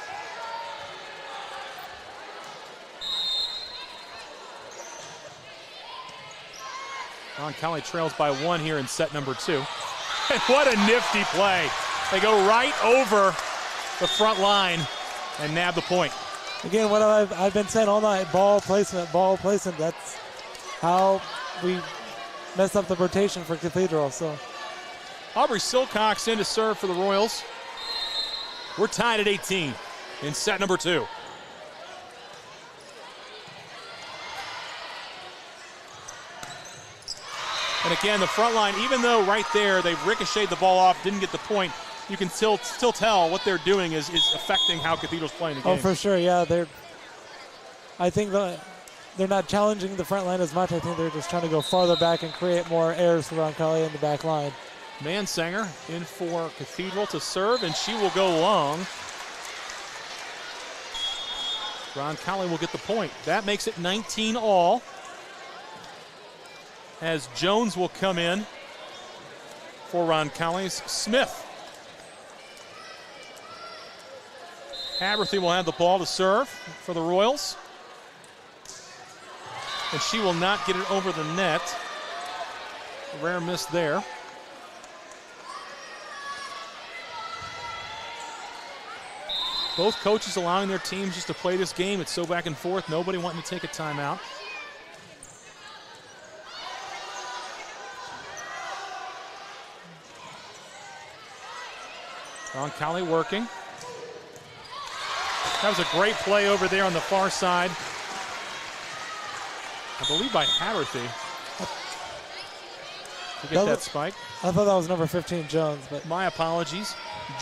I: Roncalli trails by 1 here in set number 2. And what a nifty play. They go right over the front line and nab the point.
J: Again, what I've been saying all night, ball placement, that's how we mess up the rotation for Cathedral. So
I: Aubrey Silcox in to serve for the Royals. We're tied at 18 in set number 2. And again, the front line, even though right there they ricocheted the ball off, didn't get the point, you can still tell what they're doing is affecting how Cathedral's playing the game.
J: Oh, for sure, yeah. I think they're not challenging the front line as much. I think they're just trying to go farther back and create more errors for Roncalli in the back line.
I: Mansanger in for Cathedral to serve, and she will go long. Roncalli will get the point. That makes it 19 all. As Jones will come in for Roncalli's Smith. Haberthy will have the ball to serve for the Royals. And she will not get it over the net. A rare miss there. Both coaches allowing their teams just to play this game. It's so back and forth. Nobody wanting to take a timeout. Roncalli working. That was a great play over there on the far side. I believe by Haberthy to get that spike.
J: I thought that was number 15, Jones. But
I: my apologies.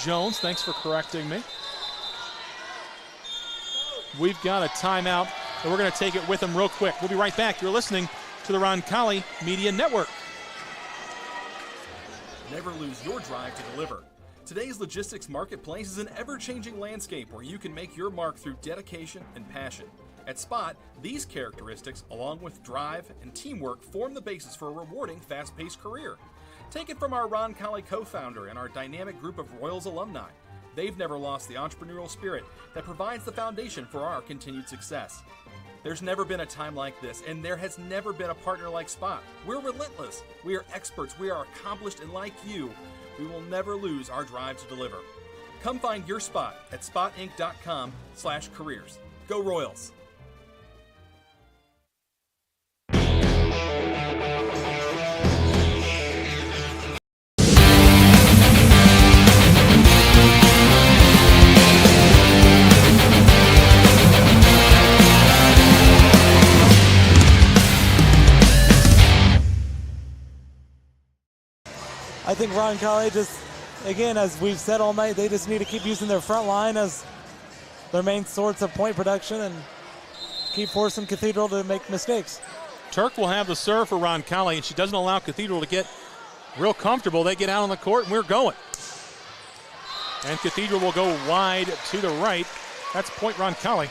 I: Jones, thanks for correcting me. We've got a timeout, and we're going to take it with him real quick. We'll be right back. You're listening to the Roncalli Media Network.
B: Never lose your drive to deliver. Today's logistics marketplace is an ever-changing landscape where you can make your mark through dedication and passion. At Spot, these characteristics, along with drive and teamwork, form the basis for a rewarding, fast-paced career. Take it from our Roncalli co-founder and our dynamic group of Royals alumni. They've never lost the entrepreneurial spirit that provides the foundation for our continued success. There's never been a time like this, and there has never been a partner like Spot. We're relentless, we are experts, we are accomplished, and like you, we will never lose our drive to deliver. Come find your spot at spotinc.com/careers. Go Royals!
J: I think Roncalli just, again, as we've said all night, they just need to keep using their front line as their main source of point production and keep forcing Cathedral to make mistakes.
I: Turk will have the serve for Roncalli, and she doesn't allow Cathedral to get real comfortable. They get out on the court, and we're going. And Cathedral will go wide to the right. That's point Roncalli.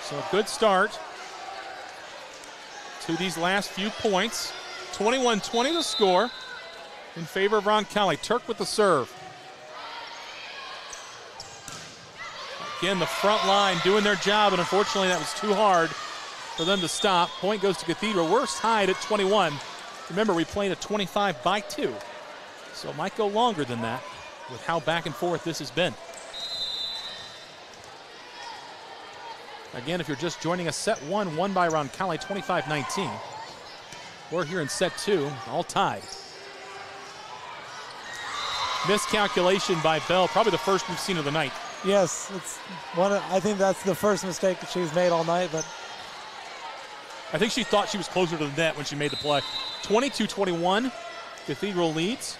I: So a good start to these last few points. 21-20 the score in favor of Roncalli. Turk with the serve. Again, the front line doing their job, and unfortunately that was too hard for them to stop. Point goes to Cathedral. We're tied at 21. Remember, we played a 25 by 2, so it might go longer than that with how back and forth this has been. Again, if you're just joining us, set 1 won by Roncalli, 25-19. We're here in set 2, all tied. Miscalculation by Bell, probably the first we've seen of the night.
J: Yes, it's I think that's the first mistake that she's made all night, but
I: I think she thought she was closer to the net when she made the play. 22-21, Cathedral leads.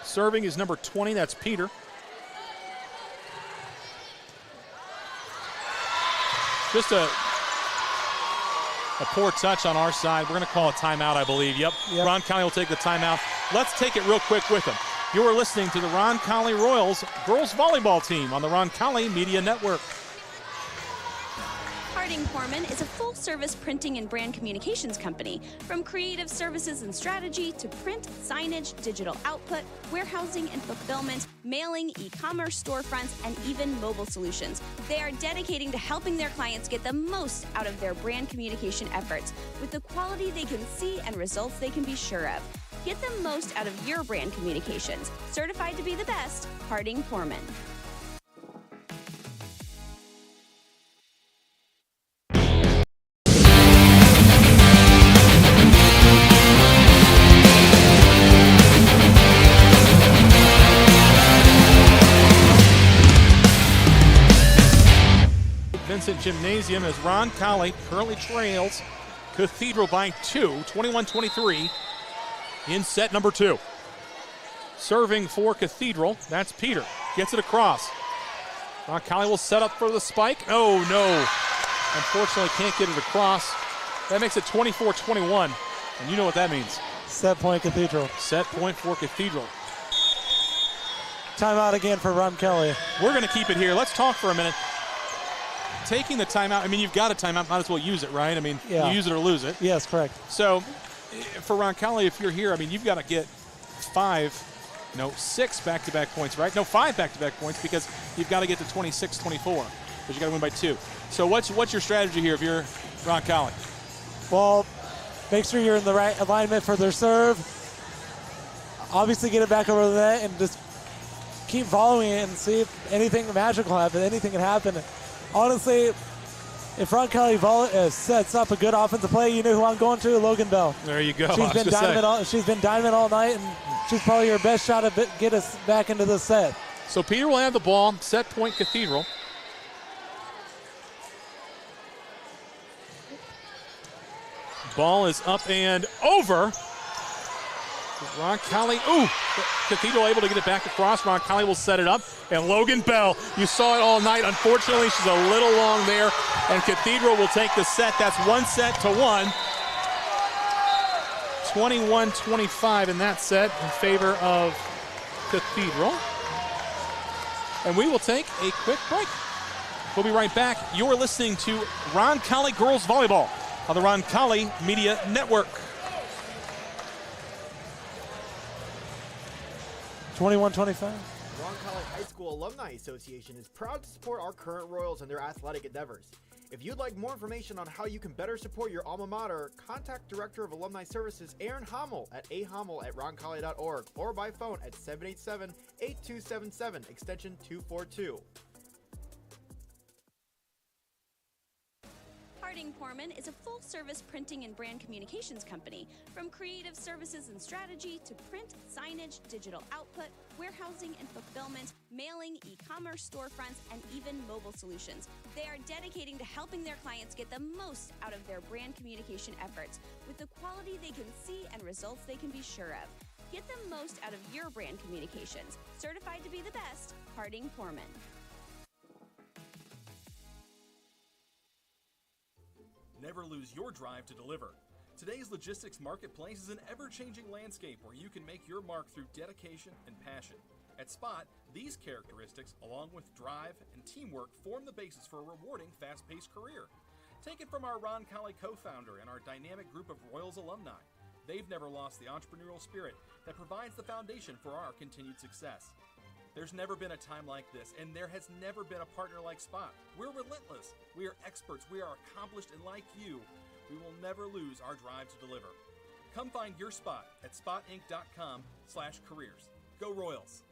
I: Serving is number 20, that's Peter. Just a poor touch on our side. We're going to call a timeout, I believe. Yep. Roncalli will take the timeout. Let's take it real quick with them. You are listening to the Roncalli Royals girls volleyball team on the Roncalli Media Network.
A: Harding-Poorman is a full-service printing and brand communications company. From creative services and strategy to print, signage, digital output, warehousing and fulfillment, mailing, e-commerce storefronts, and even mobile solutions. They are dedicating to helping their clients get the most out of their brand communication efforts with the quality they can see and results they can be sure of. Get the most out of your brand communications. Certified to be the best, Harding-Poorman.
I: Vincent Gymnasium as Roncalli currently trails Cathedral by 2, 21-23 in set number 2. Serving for Cathedral, that's Peter. Gets it across. Roncalli will set up for the spike. Oh, no. Unfortunately, can't get it across. That makes it 24-21, and you know what that means.
J: Set point Cathedral.
I: Set point for Cathedral.
J: Timeout again for Roncalli.
I: We're going to keep it here. Let's talk for a minute. Taking the timeout, I mean, you've got a timeout, might as well use it, right? I mean, you use it or lose it.
J: Yes, correct.
I: So, for Roncalli, if you're here, I mean, you've got to get 6 back-to-back points, right? No, 5 back-to-back points because you've got to get to 26-24 because you got to win by 2. So what's your strategy here if you're Roncalli?
J: Well, make sure you're in the right alignment for their serve. Obviously get it back over the net and just keep following it and see if anything magical happens. Anything can happen. Honestly, if Roncalli sets up a good offensive play, you know who I'm going to? Logan Bell.
I: There you go.
J: She's been dynamite all night, and she's probably your best shot to get us back into the set.
I: So Peter will have the ball. Set point Cathedral. Ball is up and over. Roncalli, Cathedral able to get it back across. Roncalli will set it up. And Logan Bell, you saw it all night. Unfortunately, she's a little long there. And Cathedral will take the set. That's 1-1. 21-25 in that set in favor of Cathedral. And we will take a quick break. We'll be right back. You're listening to Roncalli Girls Volleyball on the Roncalli Media Network.
J: 21-25.
K: Roncalli High School Alumni Association is proud to support our current Royals in their athletic endeavors. If you'd like more information on how you can better support your alma mater, contact Director of Alumni Services Aaron Hommel at ahommel@roncalli.org or by phone at 787-8277, extension 242.
A: Harding-Poorman is a full-service printing and brand communications company. From creative services and strategy to print, signage, digital output, warehousing and fulfillment, mailing, e-commerce storefronts, and even mobile solutions. They are dedicating to helping their clients get the most out of their brand communication efforts with the quality they can see and results they can be sure of. Get the most out of your brand communications. Certified to be the best, Harding-Poorman.
B: Never lose your drive to deliver. Today's logistics marketplace is an ever-changing landscape where you can make your mark through dedication and passion. At Spot, these characteristics, along with drive and teamwork, form the basis for a rewarding, fast-paced career. Take it from our Roncalli co-founder and our dynamic group of Royals alumni. They've never lost the entrepreneurial spirit that provides the foundation for our continued success. There's never been a time like this, and there has never been a partner like Spot. We're relentless, we are experts, we are accomplished, and like you, we will never lose our drive to deliver. Come find your spot at spotinc.com/careers. Go Royals!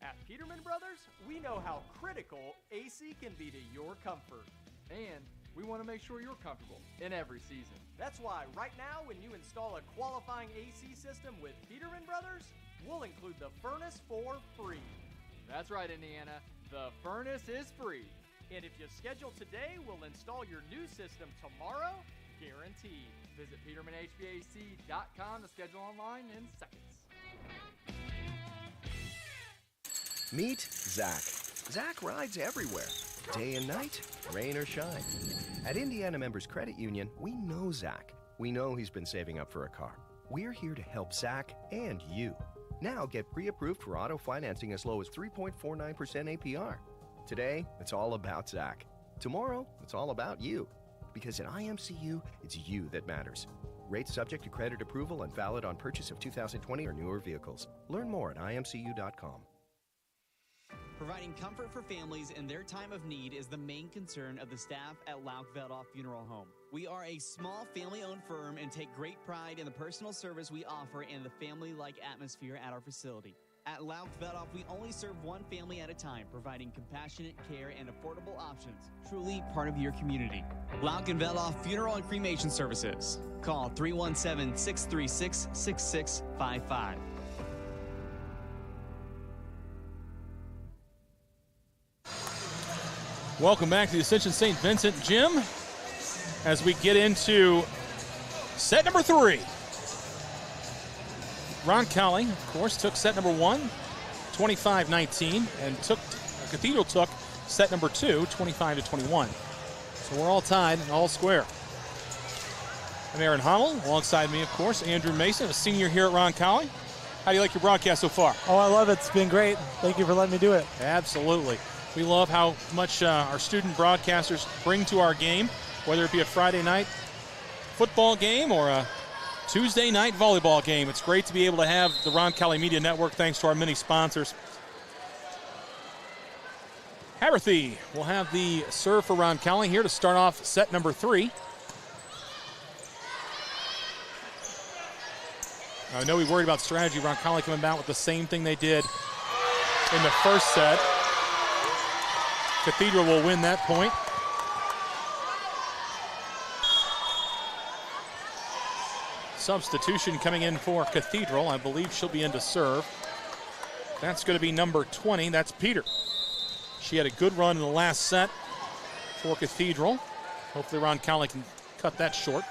C: At Peterman Brothers, we know how critical AC can be to your comfort.
D: And we want to make sure you're comfortable in every season.
C: That's why right now when you install a qualifying AC system with Peterman Brothers, we'll include the furnace for free.
D: That's right, Indiana. The furnace is free.
C: And if you schedule today, we'll install your new system tomorrow, guaranteed.
D: Visit PetermanHVAC.com to schedule online in seconds.
E: Meet Zach. Zach rides everywhere, day and night, rain or shine. At Indiana Members Credit Union, we know Zach. We know he's been saving up for a car. We're here to help Zach and you. Now get pre-approved for auto financing as low as 3.49% APR. Today, it's all about Zach. Tomorrow, it's all about you. Because at IMCU, it's you that matters. Rates subject to credit approval and valid on purchase of 2020 or newer vehicles. Learn more at imcu.com.
F: Providing comfort for families in their time of need is the main concern of the staff at Lauk Veldoff Funeral Home. We are a small family-owned firm and take great pride in the personal service we offer and the family-like atmosphere at our facility. At Lauk Veldoff, we only serve one family at a time, providing compassionate care and affordable options. Truly part of your community. Lauk and Veldoff Funeral and Cremation Services. Call 317-636-6655.
I: Welcome back to the Ascension St. Vincent Gym as we get into set number 3. Roncalli, of course, took set number 1, 25-19, and Cathedral took set number 2, 25-21. So we're all tied and all square. I'm Aaron Hummel, alongside me, of course, Andrew Mason, a senior here at Roncalli. How do you like your broadcast so far?
J: Oh, I love it. It's been great. Thank you for letting me do it.
I: Absolutely. We love how much our student broadcasters bring to our game, whether it be a Friday night football game or a Tuesday night volleyball game. It's great to be able to have the Roncalli Media Network thanks to our many sponsors. Haberthy will have the serve for Roncalli here to start off set number 3. I know we worried about strategy. Roncalli coming out with the same thing they did in the first set. Cathedral will win that point. Substitution coming in for Cathedral. I believe she'll be in to serve. That's going to be number 20. That's Peter. She had a good run in the last set for Cathedral. Hopefully Roncalli can cut that short.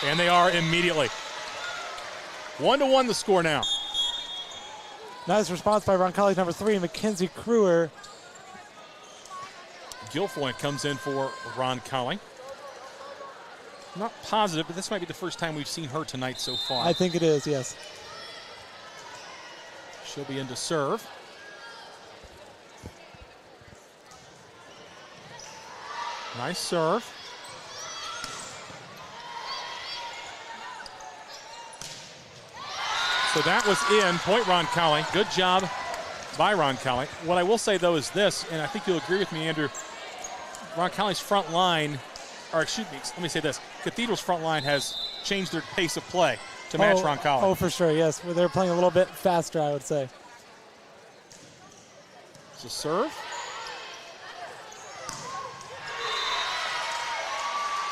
I: And they are immediately. 1-1 the score now.
J: Nice response by Roncalli number 3, Mackenzie Kruer.
I: Guilfoyle comes in for Roncalli. Not positive, but this might be the first time we've seen her tonight so far.
J: I think it is, yes.
I: She'll be in to serve. Nice serve. So that was in, point Roncalli. Good job by Roncalli. What I will say, though, is this, and I think you'll agree with me, Andrew, Roncalli's front line, or excuse me, let me say this, Cathedral's front line has changed their pace of play to match Roncalli.
J: Oh, for sure, yes. They're playing a little bit faster, I would say.
I: It's a serve.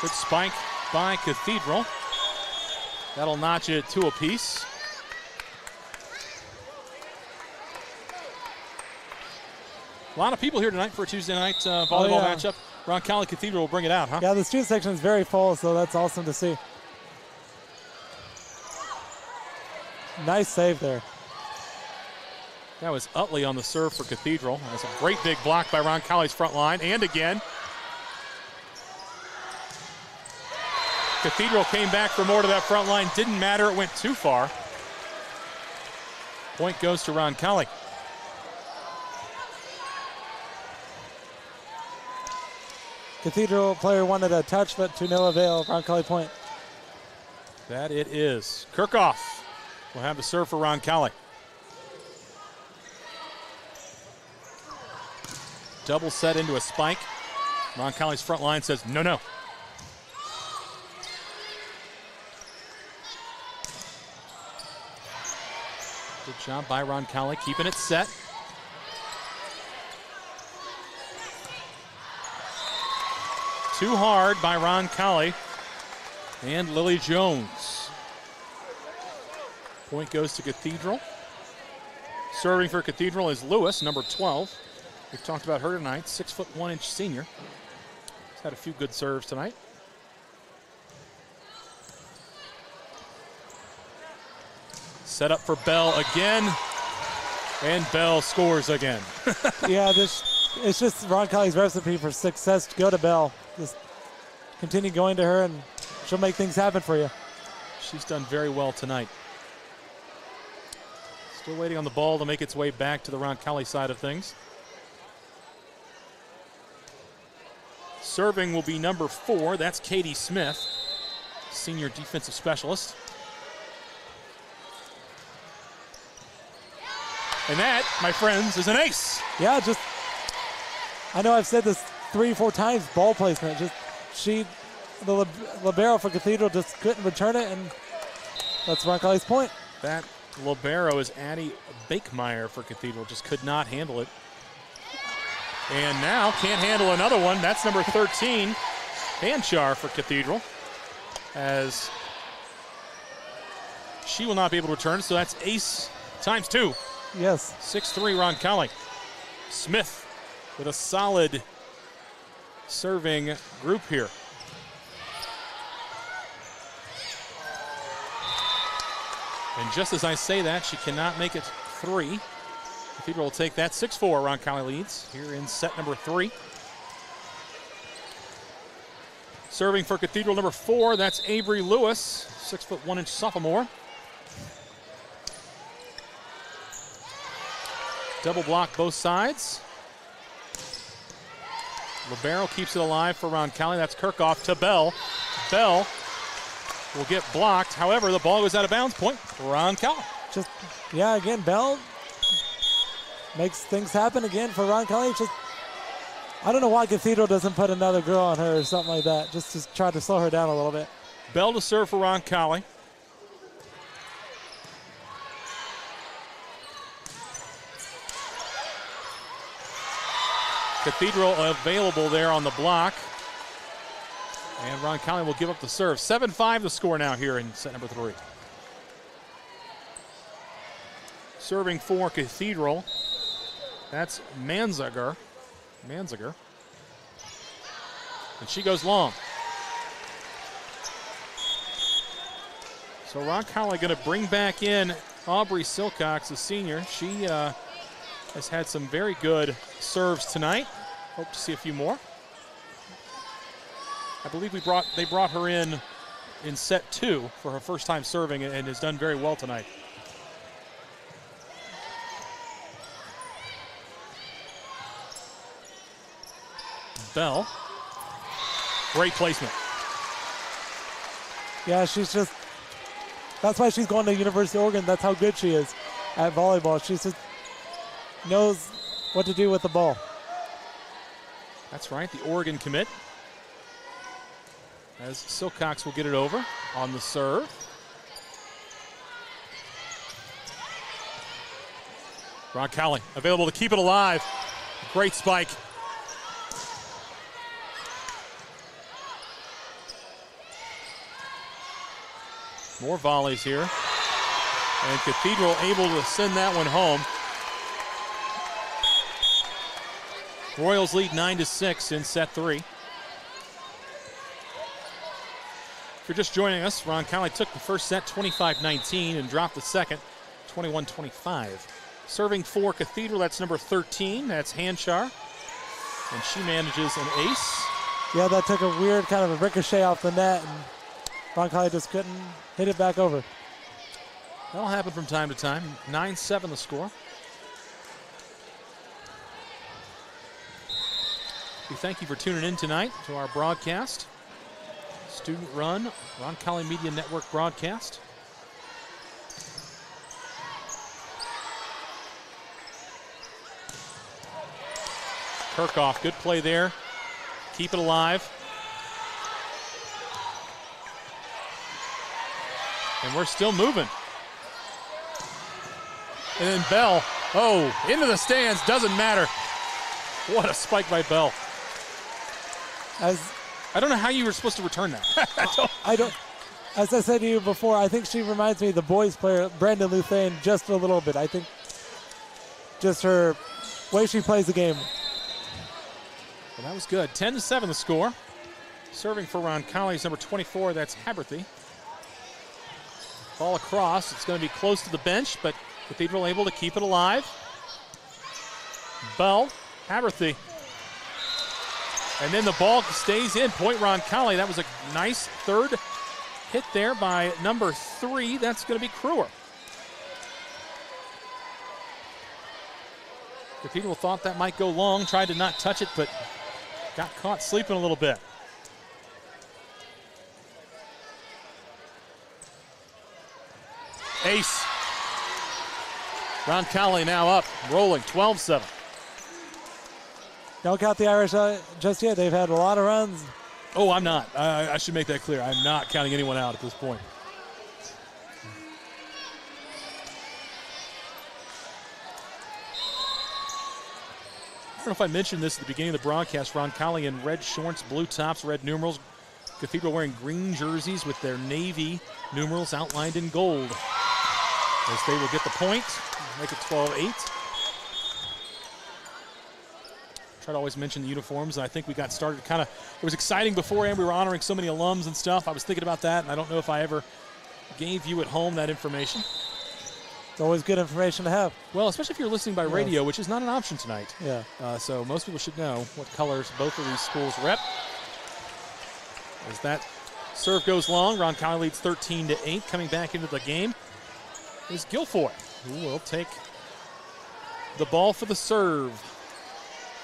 I: Good spike by Cathedral. That'll notch it 2 apiece. A lot of people here tonight for a Tuesday night volleyball matchup. Roncalli Cathedral will bring it out, huh?
J: Yeah, the student section is very full, so that's awesome to see. Nice save there.
I: That was Utley on the serve for Cathedral. That's a great big block by Roncalli's front line, and again. Cathedral came back for more to that front line. Didn't matter, it went too far. Point goes to Roncalli.
J: Cathedral player wanted a touch, but to no avail. Roncalli point.
I: That it is. Kirchhoff will have the serve for Roncalli. Double set into a spike. Roncalli's front line says no, no. Good job by Roncalli, keeping it set. Too hard by Roncalli and Lily Jones. Point goes to Cathedral. Serving for Cathedral is Lewis, number 12. We've talked about her tonight, 6'1" senior. She's had a few good serves tonight. Set up for Bell again, and Bell scores again.
J: Yeah, it's just Roncalli's recipe for success. Go to Bell. Just continue going to her, and she'll make things happen for you.
I: She's done very well tonight. Still waiting on the ball to make its way back to the Roncalli side of things. Serving will be number 4. That's Katie Smith, senior defensive specialist. And that, my friends, is an ace.
J: Yeah, just, I know I've said this 3 or 4 times, ball placement. Just, the libero for Cathedral just couldn't return it, and that's Roncalli's point.
I: That libero is Addie Bakemeyer for Cathedral, just could not handle it. And now can't handle another one. That's number 13, Hanchar for Cathedral, as she will not be able to return, so that's ace times 2.
J: Yes.
I: 6'3" Roncalli. Smith with a solid serving group here. And just as I say that, she cannot make it 3. Cathedral will take that. 6-4, Roncalli leads here in set number 3. Serving for Cathedral number 4, that's Avery Lewis, 6'1" sophomore. Double block both sides. Libero keeps it alive for Roncalli. That's Kirchhoff to Bell. Bell will get blocked. However, the ball goes out of bounds. Point for Roncalli.
J: Just, yeah, again, Bell makes things happen again for Roncalli. Just, I don't know why Cathedral doesn't put another girl on her or something like that. Just to try to slow her down a little bit.
I: Bell to serve for Roncalli. Cathedral available there on the block. And Roncalli will give up the serve. 7-5 the score now here in set number 3. Serving for Cathedral, that's Manziger. And she goes long. So Roncalli going to bring back in Aubrey Silcox, a senior. She has had some very good serves tonight. Hope to see a few more. I believe they brought her in set 2 for her first time serving and has done very well tonight. Bell, great placement.
J: Yeah, she's just, that's why she's going to University of Oregon. That's how good she is at volleyball. She just knows what to do with the ball.
I: That's right, the Oregon commit. As Silcox will get it over on the serve. Roncalli available to keep it alive. Great spike. More volleys here. And Cathedral able to send that one home. Royals lead 9-6 in set 3. If you're just joining us, Roncalli took the first set 25-19 and dropped the second 21-25. Serving for Cathedral, that's number 13. That's Hanchar. And she manages an ace.
J: Yeah, that took a weird kind of a ricochet off the net, and Roncalli just couldn't hit it back over.
I: That'll happen from time to time. 9-7 the score. We thank you for tuning in tonight to our broadcast. Student-run Roncalli Media Network broadcast. Kirchhoff, good play there. Keep it alive. And we're still moving. And then Bell, into the stands, doesn't matter. What a spike by Bell. I don't know how you were supposed to return that.
J: I don't. As I said to you before, I think she reminds me of the boys player, Brandon Luthane, just a little bit. I think just her way she plays the game.
I: Well, that was good. 10-7 the score. Serving for Roncalli is number 24. That's Haberthy. Ball across. It's going to be close to the bench, but Cathedral able to keep it alive. Bell, Haberthy. And then the ball stays in. Point Roncalli. That was a nice third hit there by number 3. That's going to be Kruer. Cathedral thought that might go long. Tried to not touch it, but got caught sleeping a little bit. Ace. Roncalli now up, rolling, 12-7.
J: Don't count the Irish just yet. They've had a lot of runs.
I: Oh, I'm not. I should make that clear. I'm not counting anyone out at this point. I don't know if I mentioned this at the beginning of the broadcast. Roncalli in red shorts, blue tops, red numerals. Cathedral wearing green jerseys with their navy numerals outlined in gold. As they will get the point, make it 12-8. Try to always mention the uniforms, and I think we got started it was exciting beforehand. We were honoring so many alums and stuff. I was thinking about that, and I don't know if I ever gave you at home that information.
J: It's always good information to have.
I: Well, especially if you're listening by radio, which is not an option tonight.
J: Yeah.
I: So most people should know what colors both of these schools rep. As that serve goes long, Roncalli leads 13-8. Coming back into the game is Guilfoyle, who will take the ball for the serve.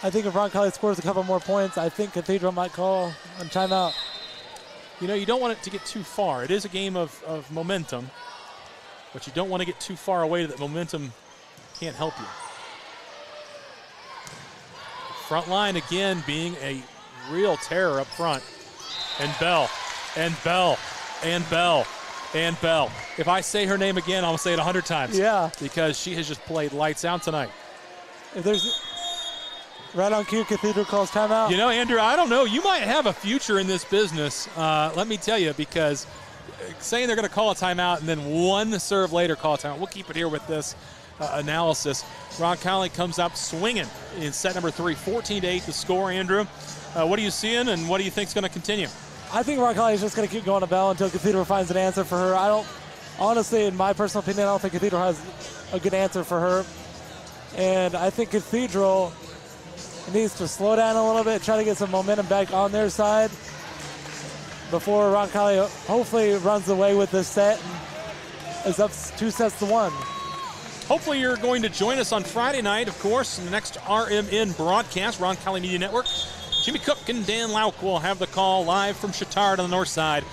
J: I think if Roncalli scores a couple more points, I think Cathedral might call a timeout.
I: You know, you don't want it to get too far. It is a game of momentum, but you don't want to get too far away that momentum can't help you. Front line again being a real terror up front. And Bell, and Bell, and Bell, and Bell. If I say her name again, I'll say it 100 times.
J: Yeah.
I: Because she has just played lights out tonight.
J: If there's right on cue, Cathedral calls timeout.
I: You know, Andrew, I don't know. You might have a future in this business. Let me tell you, because saying they're going to call a timeout and then one serve later call a timeout. We'll keep it here with this analysis. Roncalli comes up swinging in set number 3, 14-8 the score, Andrew. What are you seeing, and what do you think is going to continue?
J: I think Roncalli is just going to keep going to Bell until Cathedral finds an answer for her. Honestly, in my personal opinion, I don't think Cathedral has a good answer for her. And I think Cathedral needs to slow down a little bit, try to get some momentum back on their side before Roncalli hopefully runs away with this set and is up 2-1.
I: Hopefully you're going to join us on Friday night, of course, in the next RMN broadcast, Roncalli Media Network. Jimmy Cook and Dan Lauk will have the call live from Chittard on the north side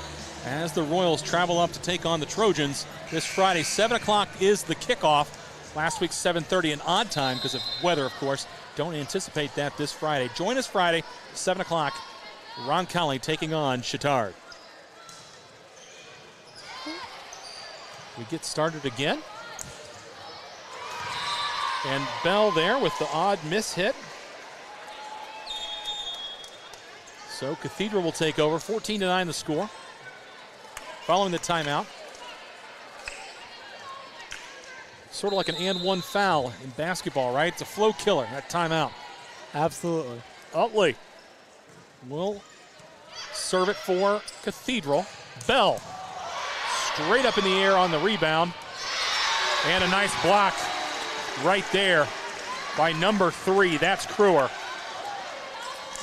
I: as the Royals travel up to take on the Trojans this Friday. 7 o'clock is the kickoff. Last week, 7:30, an odd time because of weather, of course. Don't anticipate that this Friday. Join us Friday, 7 o'clock. Roncalli taking on Chittard. We get started again. And Bell there with the odd miss hit. So Cathedral will take over, 14-9 the score. Following the timeout. Sort of like an and one foul in basketball, right? It's a flow killer, that timeout.
J: Absolutely.
I: Utley will serve it for Cathedral. Bell straight up in the air on the rebound. And a nice block right there by number 3. That's Kruer.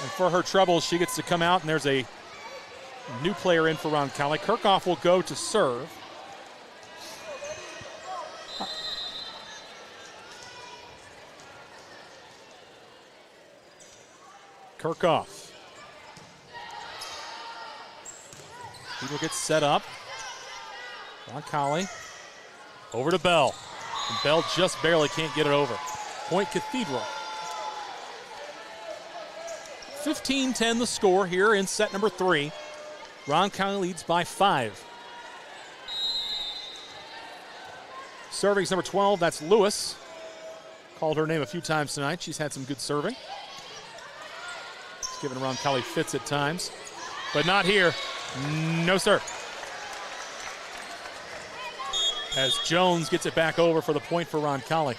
I: And for her troubles, she gets to come out, and there's a new player in for Roncalli. Kirchhoff will go to serve. Kirchhoff. He will get set up. Roncalli over to Bell. And Bell just barely can't get it over. Point Cathedral. 15-10 the score here in set number 3. Roncalli leads by 5. Serving's number 12, that's Lewis. Called her name a few times tonight. She's had some good serving. It's given Roncalli fits at times, but not here. No, sir. As Jones gets it back over for the point for Roncalli.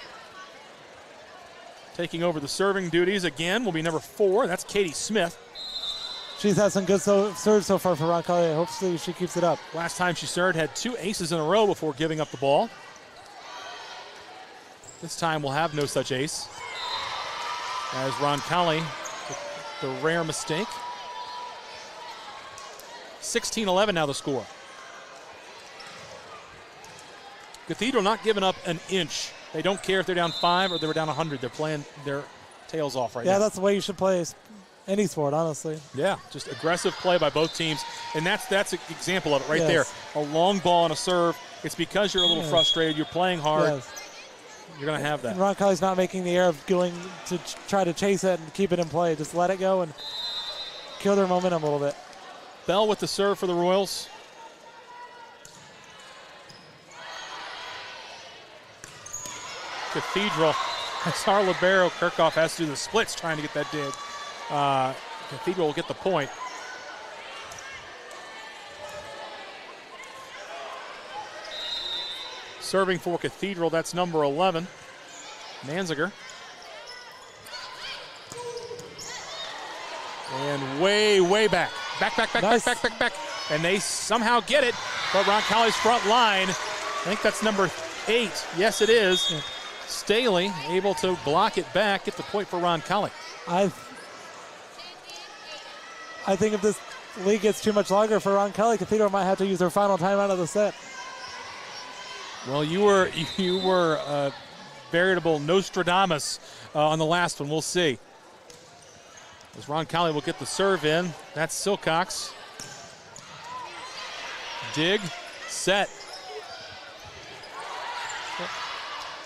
I: Taking over the serving duties again will be number 4. That's Katie Smith.
J: She's had some good serves so far for Roncalli. Hopefully she keeps it up.
I: Last time she served had 2 aces in a row before giving up the ball. This time we'll have no such ace. As Roncalli, the rare mistake. 16-11 now the score. Cathedral not giving up an inch. They don't care if they're down 5 or they're down 100. They're playing their tails off right now.
J: Yeah, that's the way you should play any sport, honestly.
I: Yeah, just aggressive play by both teams. And that's an example of it right
J: Yes.
I: there. A long ball and a serve. It's because you're a little frustrated. You're playing hard.
J: Yes.
I: You're going to have that.
J: And Roncalli's not making the error of going to try to chase it and keep it in play. Just let it go and kill their momentum a little bit.
I: Bell with the serve for the Royals. Cathedral. As our libero, Kirchhoff has to do the splits trying to get that dig. Cathedral will get the point. Serving for Cathedral, that's number 11, Manziger. And way back. Back. And they somehow get it, but Roncalli's front line, I think that's number 8. Yes, it is. Yeah. Staley able to block it back, get the point for Roncalli.
J: I think if this lead gets too much longer for Roncalli, Cathedral might have to use their final timeout of the set.
I: Well, you were a veritable Nostradamus on the last one. We'll see. As Roncalli will get the serve in. That's Silcox. Dig, set.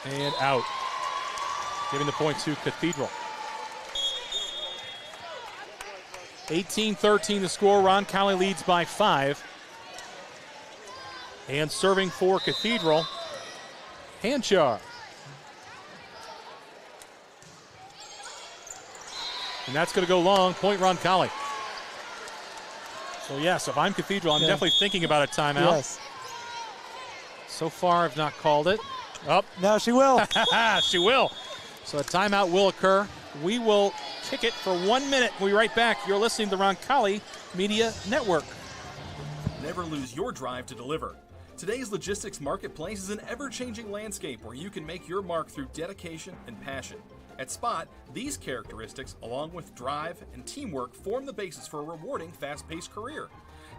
I: And out. Giving the point to Cathedral. 18-13 the score. Roncalli leads by 5. And serving for Cathedral, Hanchar. And that's going to go long, point Roncalli. So yes, if I'm Cathedral, I'm definitely thinking about a timeout.
J: Yes.
I: So far, I've not called it. Up.
J: Now she will.
I: She will. So a timeout will occur. We will kick it for 1 minute. We'll be right back. You're listening to the Roncalli Media Network.
B: Never lose your drive to deliver. Today's logistics marketplace is an ever-changing landscape where you can make your mark through dedication and passion. At Spot, these characteristics, along with drive and teamwork, form the basis for a rewarding, fast-paced career.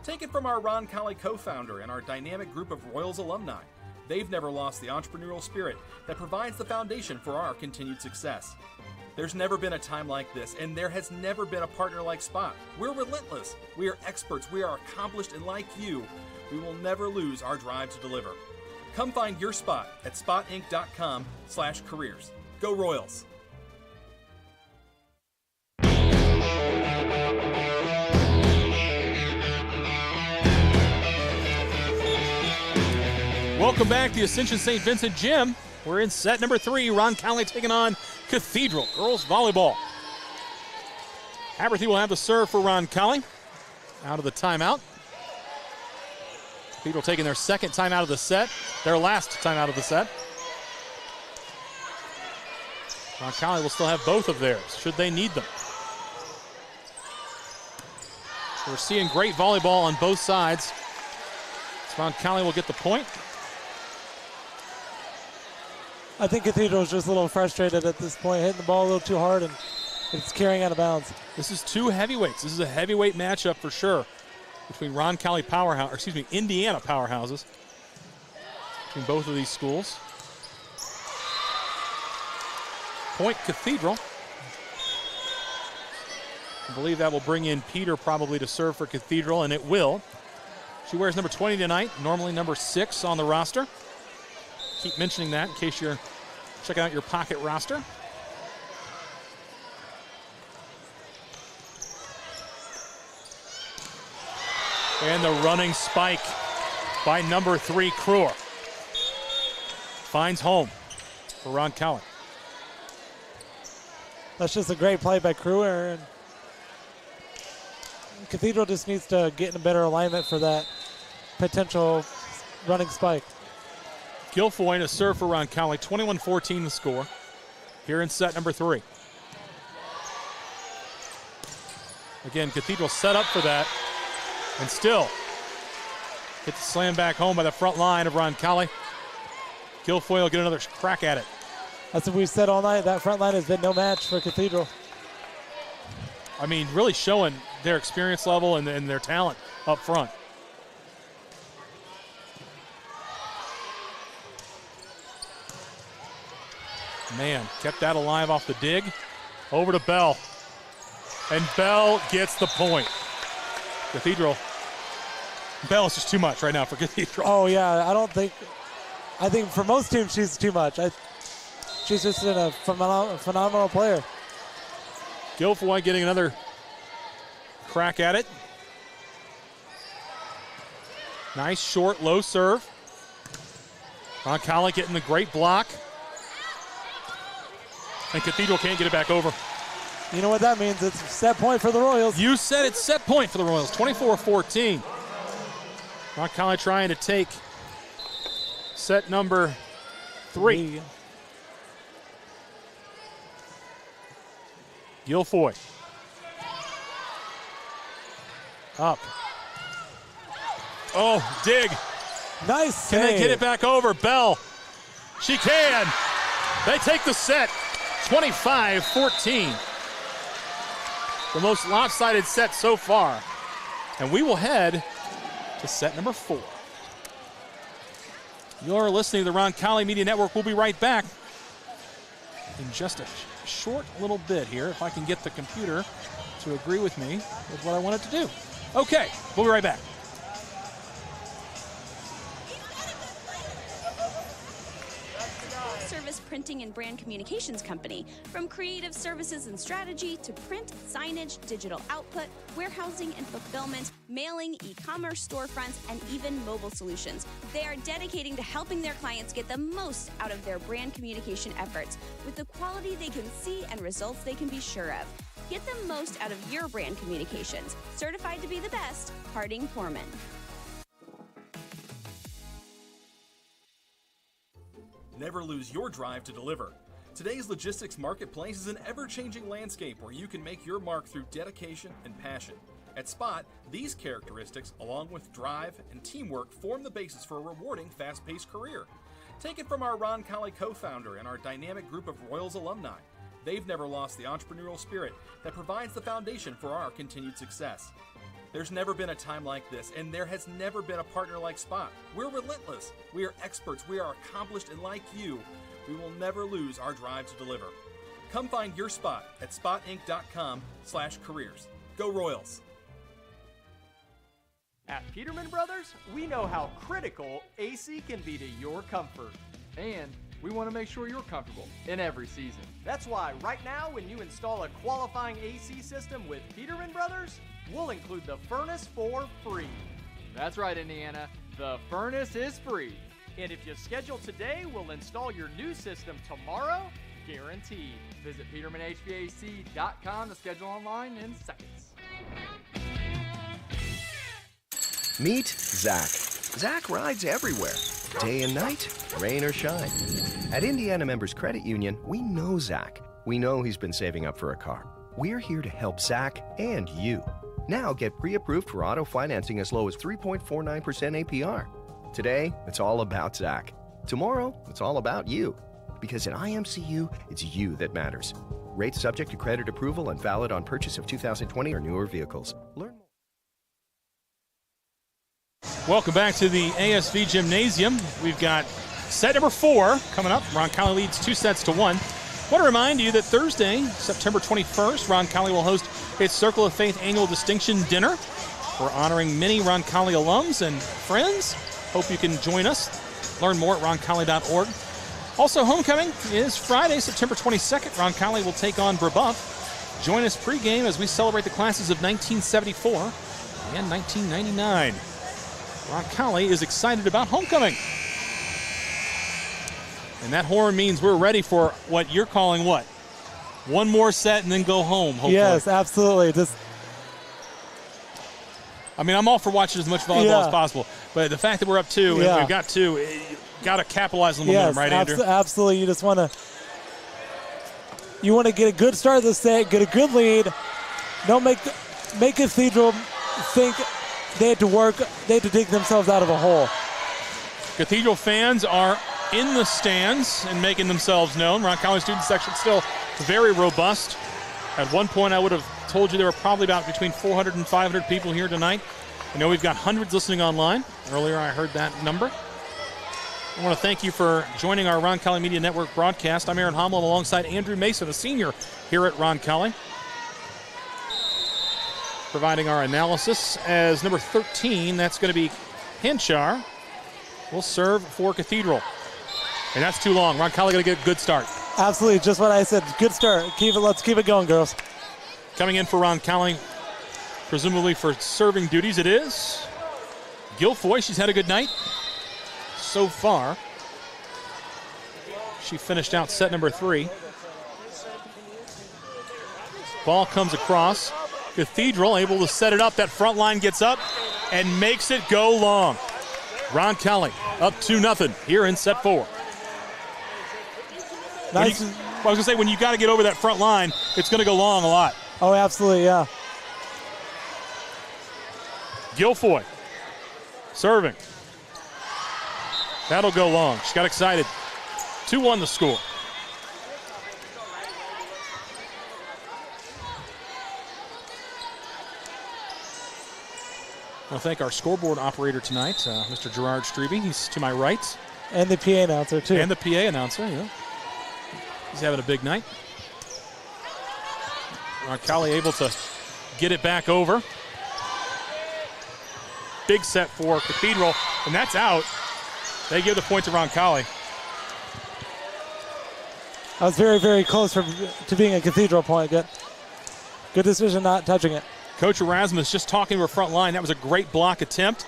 B: Take it from our Roncalli co-founder and our dynamic group of Royals alumni. They've never lost the entrepreneurial spirit that provides the foundation for our continued success. There's never been a time like this, and there has never been a partner like Spot. We're relentless, we are experts, we are accomplished, and like you, we will never lose our drive to deliver. Come find your spot at spotinc.com/careers. Go Royals!
I: Welcome back to the Ascension St. Vincent Gym. We're in set number 3. Roncalli taking on Cathedral girls volleyball. Haberthy will have the serve for Roncalli. Out of the timeout. Cathedral taking their second timeout of the set. Their last timeout of the set. Roncalli will still have both of theirs, should they need them. So we're seeing great volleyball on both sides. So Roncalli will get the point.
J: I think Cathedral is just a little frustrated at this point, hitting the ball a little too hard, and it's carrying out of bounds.
I: This is two heavyweights. This is a heavyweight matchup for sure between Roncalli Indiana powerhouses, between both of these schools. Point Cathedral. I believe that will bring in Peter probably to serve for Cathedral, and it will. She wears number 20 tonight, normally number 6 on the roster. Keep mentioning that in case you're checking out your pocket roster. And the running spike by number 3, Kruer. Finds home for Roncalli.
J: That's just a great play by Kruer. And Cathedral just needs to get in a better alignment for that potential running spike.
I: Guilfoyle to serve for Roncalli, 21-14 the score here in set number 3. Again, Cathedral set up for that and still gets the slam back home by the front line of Roncalli. Guilfoyle get another crack at it.
J: That's what we've said all night. That front line has been no match for Cathedral.
I: I mean, really showing their experience level and their talent up front. Man, kept that alive off the dig. Over to Bell. And Bell gets the point. Cathedral. Bell is just too much right now for Cathedral.
J: Oh, yeah. I think for most teams she's too much. She's just a phenomenal player.
I: Guilfoyle getting another crack at it. Nice short, low serve. Roncalli getting the great block. And Cathedral can't get it back over.
J: You know what that means? It's set point for the Royals.
I: You said it's set point for the Royals, 24-14. Roncalli trying to take set number 3. Guilfoyle. Up. Oh, dig.
J: Nice
I: Can
J: save.
I: they get it back over? Bell. She can. They take the set. 25-14. The most lopsided set so far. And we will head to set number 4. You're listening to the Roncalli Media Network. We'll be right back in just a short little bit here, if I can get the computer to agree with me with what I want it to do. Okay, we'll be right back.
A: Service Printing and Brand Communications Company. From creative services and strategy to print, signage, digital output, warehousing and fulfillment, mailing, e-commerce storefronts, and even mobile solutions. They are dedicating to helping their clients get the most out of their brand communication efforts with the quality they can see and results they can be sure of. Get the most out of your brand communications. Certified to be the best, Harding-Poorman.
B: Never lose your drive to deliver. Today's logistics marketplace is an ever-changing landscape where you can make your mark through dedication and passion. At Spot, these characteristics, along with drive and teamwork, form the basis for a rewarding, fast-paced career. Take it from our Roncalli co-founder and our dynamic group of Royals alumni. They've never lost the entrepreneurial spirit that provides the foundation for our continued success. There's never been a time like this, and there has never been a partner like Spot. We're relentless, we are experts, we are accomplished, and like you, we will never lose our drive to deliver. Come find your Spot at spotinc.com/careers. Go Royals!
C: At Peterman Brothers, we know how critical AC can be to your comfort.
D: And we want to make sure you're comfortable in every season.
C: That's why right now when you install a qualifying AC system with Peterman Brothers, we'll include the furnace for free.
D: That's right, Indiana. The furnace is free.
C: And if you schedule today, we'll install your new system tomorrow, guaranteed.
D: Visit PetermanHVAC.com to schedule online in seconds.
E: Meet Zach. Zach rides everywhere, day and night, rain or shine. At Indiana Members Credit Union, we know Zach. We know he's been saving up for a car. We're here to help Zach and you. Now get pre-approved for auto financing as low as 3.49% APR. Today, it's all about Zach. Tomorrow, it's all about you. Because in IMCU, it's you that matters. Rates subject to credit approval and valid on purchase of 2020 or newer vehicles. Learn more.
I: Welcome back to the ASV Gymnasium. We've got set number 4 coming up. Roncalli leads 2-1. Want to remind you that Thursday, September 21st, Roncalli will host its Circle of Faith annual distinction dinner. We're honoring many Roncalli alums and friends. Hope you can join us. Learn more at roncalli.org. Also, homecoming is Friday, September 22nd. Roncalli will take on Brebeuf. Join us pregame as we celebrate the classes of 1974 and 1999. Roncalli is excited about homecoming. And that horn means we're ready for what you're calling what? One more set and then go home, hopefully.
J: Yes, absolutely.
I: I'm all for watching as much volleyball as possible. But the fact that we're up 2 and we've got 2, got to capitalize on the momentum, right, Andrew?
J: Absolutely. You just want to get a good start of the set, get a good lead. Don't make Cathedral think they had to dig themselves out of a hole.
I: Cathedral fans are in the stands and making themselves known. Roncalli student section still very robust. At one point, I would have told you there were probably about between 400 and 500 people here tonight. I know we've got hundreds listening online. Earlier, I heard that number. I want to thank you for joining our Roncalli Media Network broadcast. I'm Aaron Homlin alongside Andrew Mason, a senior here at Roncalli, providing our analysis as number 13. That's going to be Hanchar. Will serve for Cathedral. And that's too long. Roncalli going to get a good start.
J: Absolutely, just what I said. Good start. Let's keep it going, girls.
I: Coming in for Roncalli, presumably for serving duties, it is Guilfoy. She's had a good night so far. She finished out set number 3. Ball comes across. Cathedral able to set it up. That front line gets up and makes it go long. Roncalli up 2-0 here in set 4.
J: Nice.
I: I was going to say, when you got to get over that front line, it's going to go long a lot.
J: Oh, absolutely, yeah.
I: Guilfoy serving. That'll go long. She got excited. 2-1 the score. I want to thank our scoreboard operator tonight, Mr. Gerard Strebe. He's to my right.
J: And the PA announcer, too.
I: And the PA announcer, yeah. He's having a big night. Roncalli able to get it back over. Big set for Cathedral, and that's out. They give the point to Roncalli.
J: I was very, very close to being a Cathedral point. Good decision not touching it.
I: Coach Erasmus just talking to her front line. That was a great block attempt.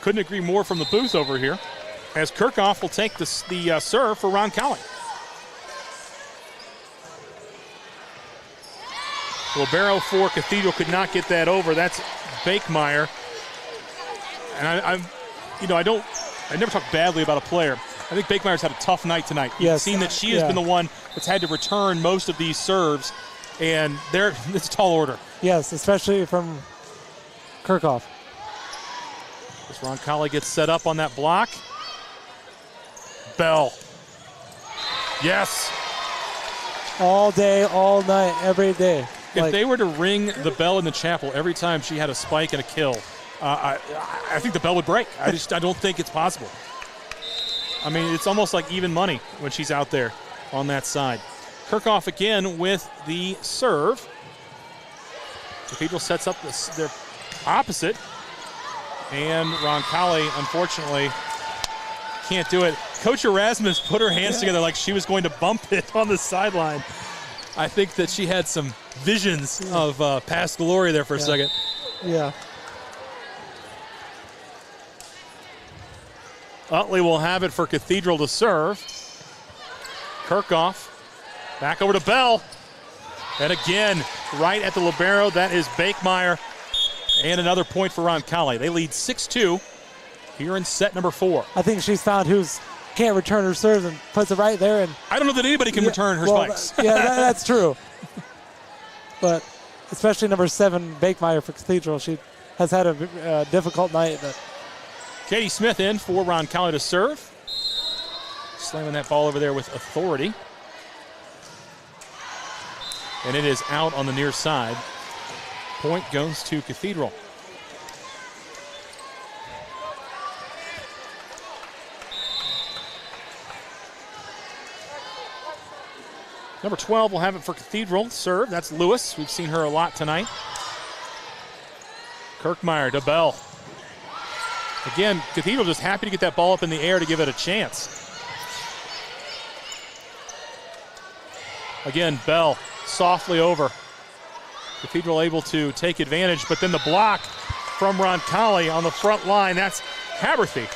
I: Couldn't agree more from the booth over here. As Kirchhoff will take the serve for Roncalli. Libero for Cathedral could not get that over. That's Bakemeyer. And I never talk badly about a player. I think Bakemeyer's had a tough night tonight. You've seen that she has been the one that's had to return most of these serves, and it's a tall order.
J: Yes, especially from Kirchhoff.
I: As Roncalli gets set up on that block. Bell. Yes.
J: All day, all night, every day.
I: If they were to ring the bell in the chapel every time she had a spike and a kill, I think the bell would break. I don't think it's possible. I mean, it's almost like even money when she's out there on that side. Kirchhoff again with the serve. Cathedral sets up their opposite. And Roncalli, unfortunately, can't do it. Coach Erasmus put her hands together like she was going to bump it on the sideline. I think that she had some visions of past glory there for a second.
J: Yeah.
I: Utley will have it for Cathedral to serve. Kirchhoff back over to Bell. And again, right at the libero, that is Bakemeyer. And another point for Roncalli. They lead 6-2 here in set number 4.
J: I think she's found can't return her serves and puts it right there. And
I: I don't know that anybody can return her spikes.
J: That's true. But especially number 7, Bakemeyer for Cathedral. She has had a difficult night.
I: Katie Smith in for Roncalli to serve. Slamming that ball over there with authority. And it is out on the near side. Point goes to Cathedral. Number 12 will have it for Cathedral. Serve, that's Lewis. We've seen her a lot tonight. Kirkmeyer to Bell. Again, Cathedral just happy to get that ball up in the air to give it a chance. Again, Bell softly over. Cathedral able to take advantage, but then the block from Roncalli on the front line. That's Haberthy.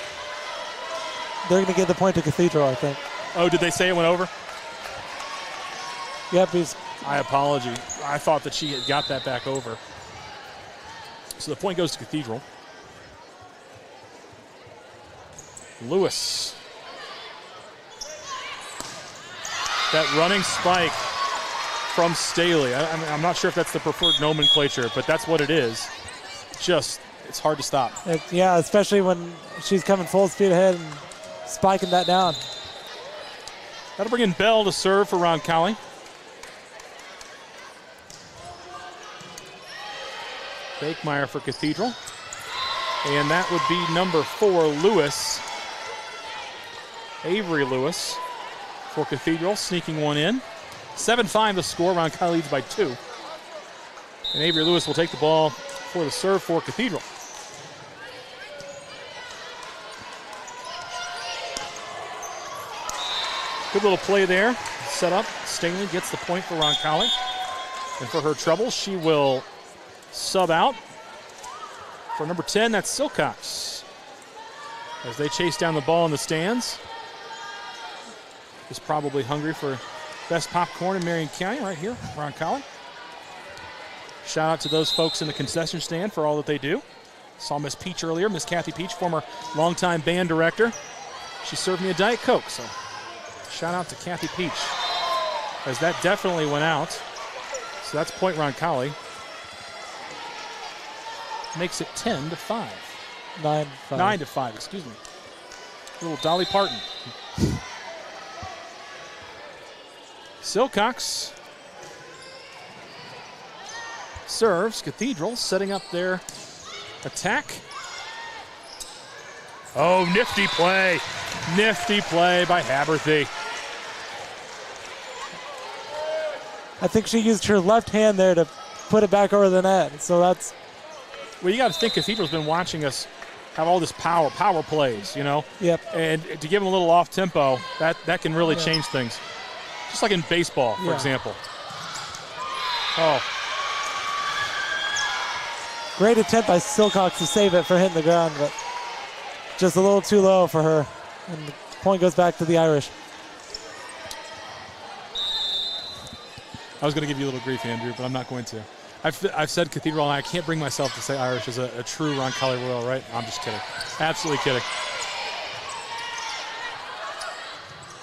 J: They're going to give the point to Cathedral, I think.
I: Oh, did they say it went over?
J: Yep, he's.
I: I apologize. I thought that she had got that back over. So the point goes to Cathedral. Lewis. That running spike from Staley. I'm not sure if that's the preferred nomenclature, but that's what it is. Just, it's hard to stop.
J: Yeah, especially when she's coming full speed ahead and spiking that down.
I: That'll bring in Bell to serve for Roncalli. Bakemeyer for Cathedral. And that would be number 4, Lewis. Avery Lewis for Cathedral, sneaking one in. 7-5 the score. Roncalli leads by 2. And Avery Lewis will take the ball for the serve for Cathedral. Good little play there. Set up. Staley gets the point for Roncalli. And for her trouble, she will sub out. For number 10, that's Silcox. As they chase down the ball in the stands. Is probably hungry for best popcorn in Marion County right here, Roncalli. Shout out to those folks in the concession stand for all that they do. Saw Miss Peach earlier, Miss Kathy Peach, former longtime band director. She served me a Diet Coke, so shout out to Kathy Peach. As that definitely went out. So that's point Roncalli. Makes it 10-5.
J: 9-5.
I: 9-5, excuse me. Little Dolly Parton. Silcox serves. Cathedral setting up their attack. Oh, nifty play. Nifty play by Haberthy.
J: I think she used her left hand there to put it back over the net. So that's.
I: Well, you got to think Cathedral's been watching us have all this power plays, you know?
J: Yep.
I: And to give them a little off tempo, that can really change things. Just like in baseball, for example. Oh.
J: Great attempt by Silcox to save it for hitting the ground, but just a little too low for her. And the point goes back to the Irish.
I: I was going to give you a little grief, Andrew, but I'm not going to. I've said Cathedral, and I can't bring myself to say Irish is a true Roncalli Royal, right? I'm just kidding. Absolutely kidding.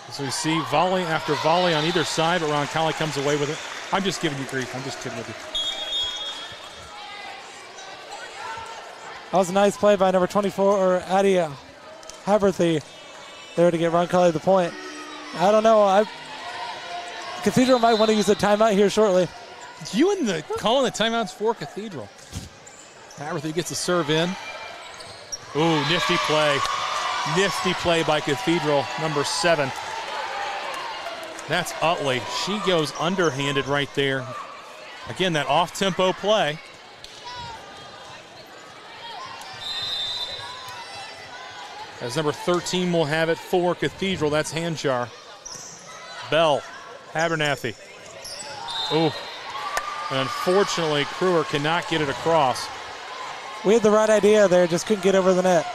I: So we see volley after volley on either side, but Roncalli comes away with it. I'm just giving you grief. I'm just kidding with you.
J: That was a nice play by number 24, Addie Haberthy, there to get Roncalli the point. I don't know. Cathedral might want to use a timeout here shortly.
I: You and the calling the timeouts for Cathedral. Haberthy gets the serve in. Ooh, nifty play. Nifty play by Cathedral, number 7. That's Utley. She goes underhanded right there. Again, that off-tempo play. As number 13 will have it for Cathedral, that's Hanchar. Bell, Abernathy. Ooh. And unfortunately, Kruger cannot get it across.
J: We had the right idea there, just couldn't get over the net.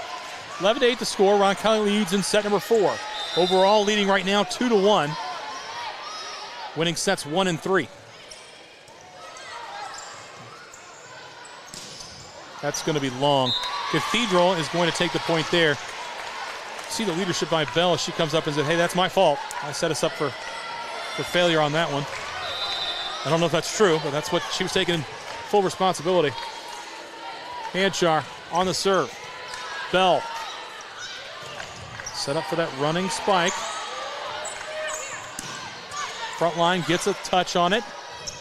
I: 11-8 the score. Roncalli leads in set number 4. Overall leading right now 2-1. Winning sets 1 and 3. That's going to be long. Cathedral is going to take the point there. See the leadership by Bell as she comes up and says, hey, that's my fault. I set us up for failure on that one. I don't know if that's true, but that's what she was taking full responsibility. Hanchar on the serve. Bell set up for that running spike. Front line gets a touch on it.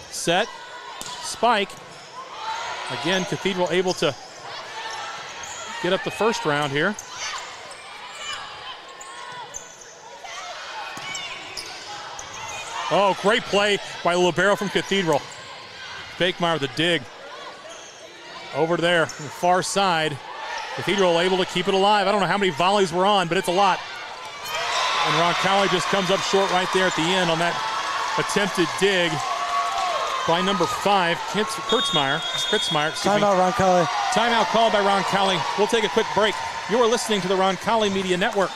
I: Set, spike. Again, Cathedral able to get up the first round here. Oh, great play by the libero from Cathedral. Bakemeyer with the dig. Over there on the far side. Cathedral able to keep it alive. I don't know how many volleys were on, but it's a lot. And Roncalli just comes up short right there at the end on that attempted dig by number 5, Kritzmeyer.
J: Timeout, Roncalli.
I: Timeout called by Roncalli. We'll take a quick break. You're listening to the Roncalli Media Network.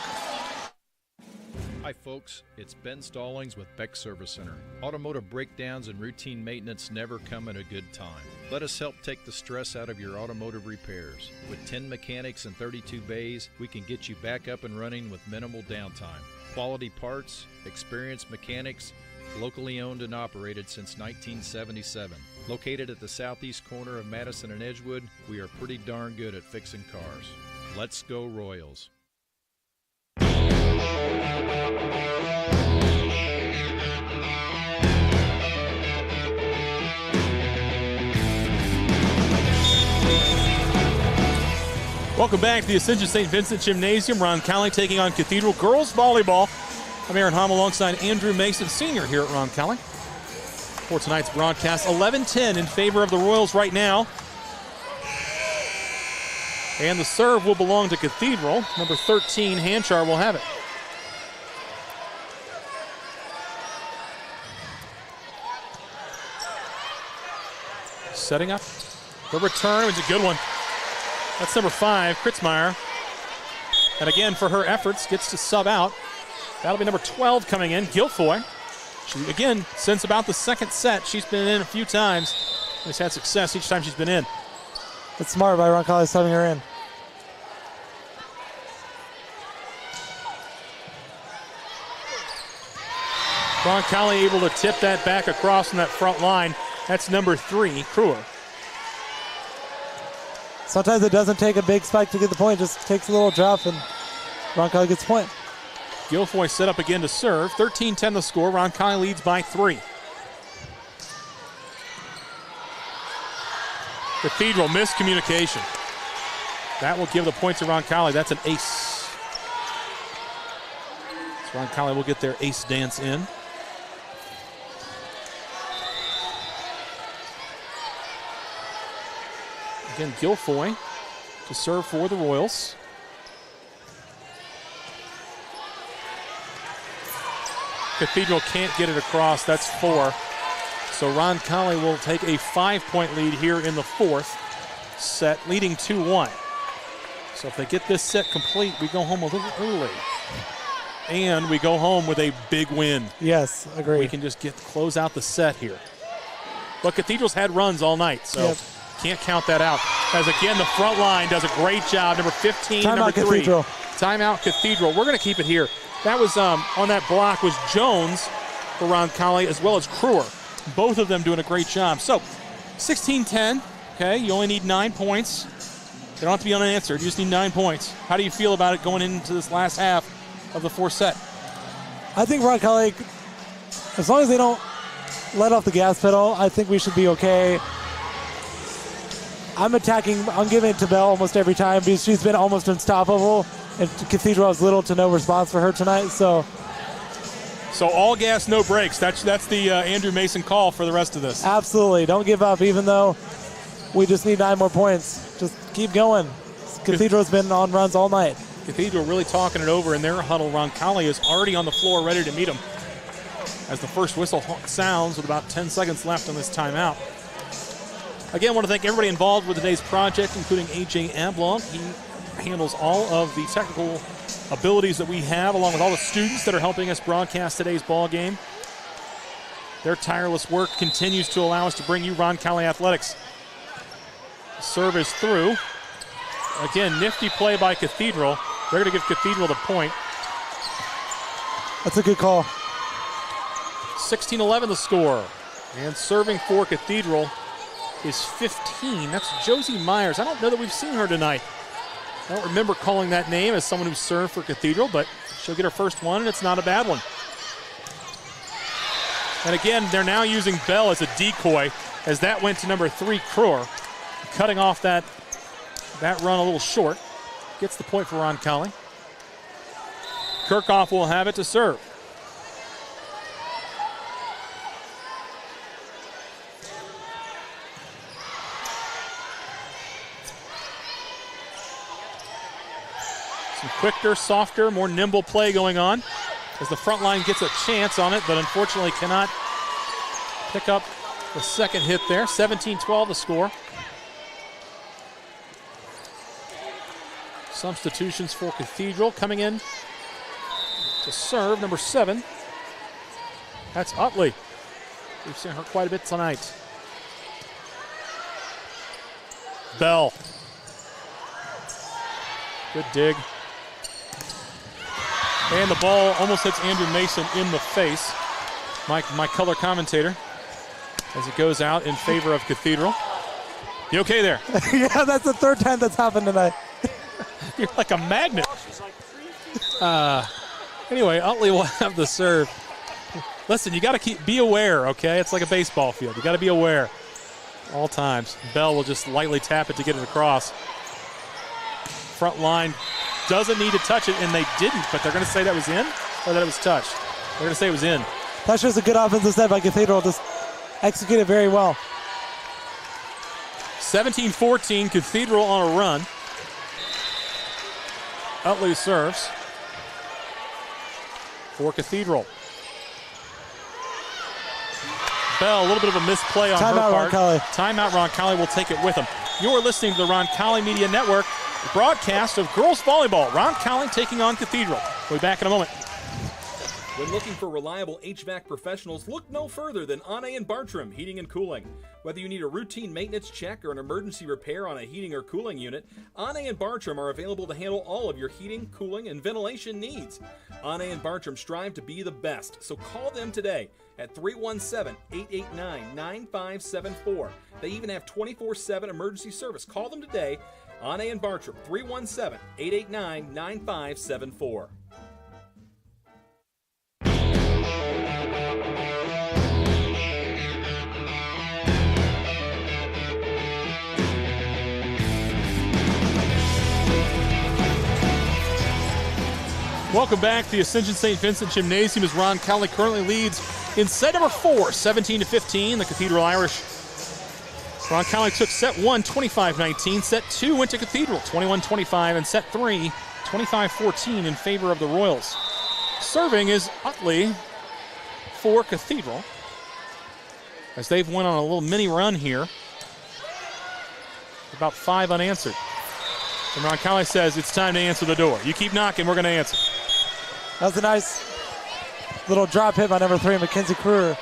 H: Hi folks, it's Ben Stallings with Beck Service Center. Automotive breakdowns and routine maintenance never come at a good time. Let us help take the stress out of your automotive repairs. With 10 mechanics and 32 bays, we can get you back up and running with minimal downtime. Quality parts, experienced mechanics, locally owned and operated since 1977. Located at the southeast corner of Madison and Edgewood, we are pretty darn good at fixing cars. Let's go Royals.
I: Welcome back to the Ascension St. Vincent Gymnasium. Roncalli taking on Cathedral Girls Volleyball. I'm Aaron Hom alongside Andrew Mason, senior here at Roncalli. For tonight's broadcast, 11-10 in favor of the Royals right now. And the serve will belong to Cathedral. Number 13, Hanchar, will have it. Setting up. The return was a good one. That's number 5, Kritzmeyer. And again, for her efforts, gets to sub out. That'll be number 12 coming in, Guilfoy. She, again, since about the second set, she's been in a few times. She's had success each time she's been in.
J: It's smart by Roncalli subbing her in.
I: Roncalli able to tip that back across on that front line. That's number 3, Kruer.
J: Sometimes it doesn't take a big spike to get the point, just takes a little drop and Roncalli gets the point.
I: Guilfoy set up again to serve. 13-10 the score. Roncalli leads by 3. Cathedral miscommunication. That will give the point to Roncalli. That's an ace. So Roncalli will get their ace dance in. Again, Guilfoy to serve for the Royals. Cathedral can't get it across. That's 4. So Roncalli will take a 5-point lead here in the 4th set, leading 2-1. So if they get this set complete, we go home a little early. And we go home with a big win.
J: Yes, agree.
I: We can just close out the set here. But Cathedral's had runs all night, so can't count that out. As again, the front line does a great job. Number 15, number 3.
J: Cathedral.
I: Timeout Cathedral. We're going to keep it here. That was on that block was Jones for Roncalli as well as Kruer. Both of them doing a great job. So 16-10. Okay, you only need 9 points. They don't have to be unanswered. You just need 9 points. How do you feel about it going into this last half of the 4th set?
J: I think Roncalli, as long as they don't let off the gas pedal, I think we should be okay. I'm giving it to Bell almost every time because she's been almost unstoppable, and Cathedral has little to no response for her tonight. So
I: all gas, no brakes. That's the Andrew Mason call for the rest of this.
J: Absolutely, don't give up. Even though we just need 9 more points, just keep going. Cathedral's been on runs all night.
I: Cathedral really talking it over in their huddle. Roncalli is already on the floor, ready to meet them. As the first whistle sounds with about 10 seconds left on this timeout. Again, I want to thank everybody involved with today's project, including A.J. Ablong. He handles all of the technical abilities that we have, along with all the students that are helping us broadcast today's ball game. Their tireless work continues to allow us to bring you Roncalli Athletics. Serve is through. Again, nifty play by Cathedral. They're going to give Cathedral the point.
J: That's a good call.
I: 16-11 the score. And serving for Cathedral is 15. That's Josie Myers. I don't know that we've seen her tonight. I don't remember calling that name as someone who served for Cathedral, but she'll get her first one, and it's not a bad one. And again, they're now using Bell as a decoy as that went to number 3, Kroer. Cutting off that run a little short. Gets the point for Roncalli. Kirchhoff will have it to serve. Some quicker, softer, more nimble play going on as the front line gets a chance on it, but unfortunately cannot pick up the second hit there. 17-12 the score. Substitutions for Cathedral coming in to serve, number 7. That's Utley. We've seen her quite a bit tonight. Bell. Good dig. And the ball almost hits Andrew Mason in the face. My color commentator, as it goes out in favor of Cathedral. You okay there?
J: Yeah, that's the third time that's happened tonight.
I: You're like a magnet. Anyway, Utley will have the serve. Listen, you got to be aware, okay? It's like a baseball field. You got to be aware all times. Bell will just lightly tap it to get it across. Front line doesn't need to touch it, and they didn't, but they're going to say that was in or that it was touched. They're going to say it was in.
J: That's just a good offensive step by Cathedral. Just execute it very well.
I: 17-14, Cathedral on a run. Utley serves for Cathedral. Bell, a little bit of a misplay on her part.
J: Roncalli.
I: Timeout, Roncalli will take it with him. You're listening to the Roncalli Media Network, the broadcast of girls volleyball. Roncalli taking on Cathedral. We'll be back in a moment.
B: When looking for reliable HVAC professionals, look no further than Anne and Bartram Heating and Cooling. Whether you need a routine maintenance check or an emergency repair on a heating or cooling unit, Anne and Bartram are available to handle all of your heating, cooling, and ventilation needs. Anne and Bartram strive to be the best, so call them today at 317-889-9574. They even have 24/7 emergency service. Call them today, Anne and Bartram, 317-889-9574.
I: Welcome back to the Ascension St. Vincent Gymnasium as Roncalli currently leads in set number 4, 17-15. The Cathedral Irish. Roncalli took set 1, 25-19. Set 2 went to Cathedral, 21-25. And set 3, 25-14 in favor of the Royals. Serving is Utley for Cathedral, as they've went on a little mini run here. About 5 unanswered. And Roncalli says it's time to answer the door. You keep knocking, we're going to answer.
J: That was a nice little drop hit by number 3, Mackenzie Kroer,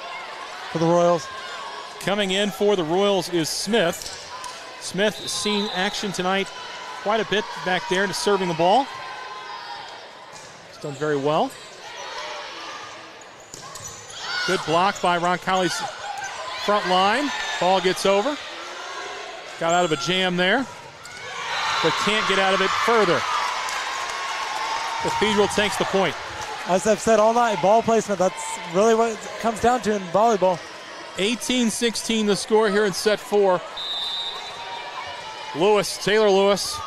J: for the Royals.
I: Coming in for the Royals is Smith. Smith seen action tonight quite a bit back there to serving the ball. He's done very well. Good block by Roncalli's front line. Ball gets over. Got out of a jam there, but can't get out of it further. Cathedral takes the point.
J: As I've said all night, ball placement, that's really what it comes down to in volleyball.
I: 18-16 the score here in set 4. Taylor Lewis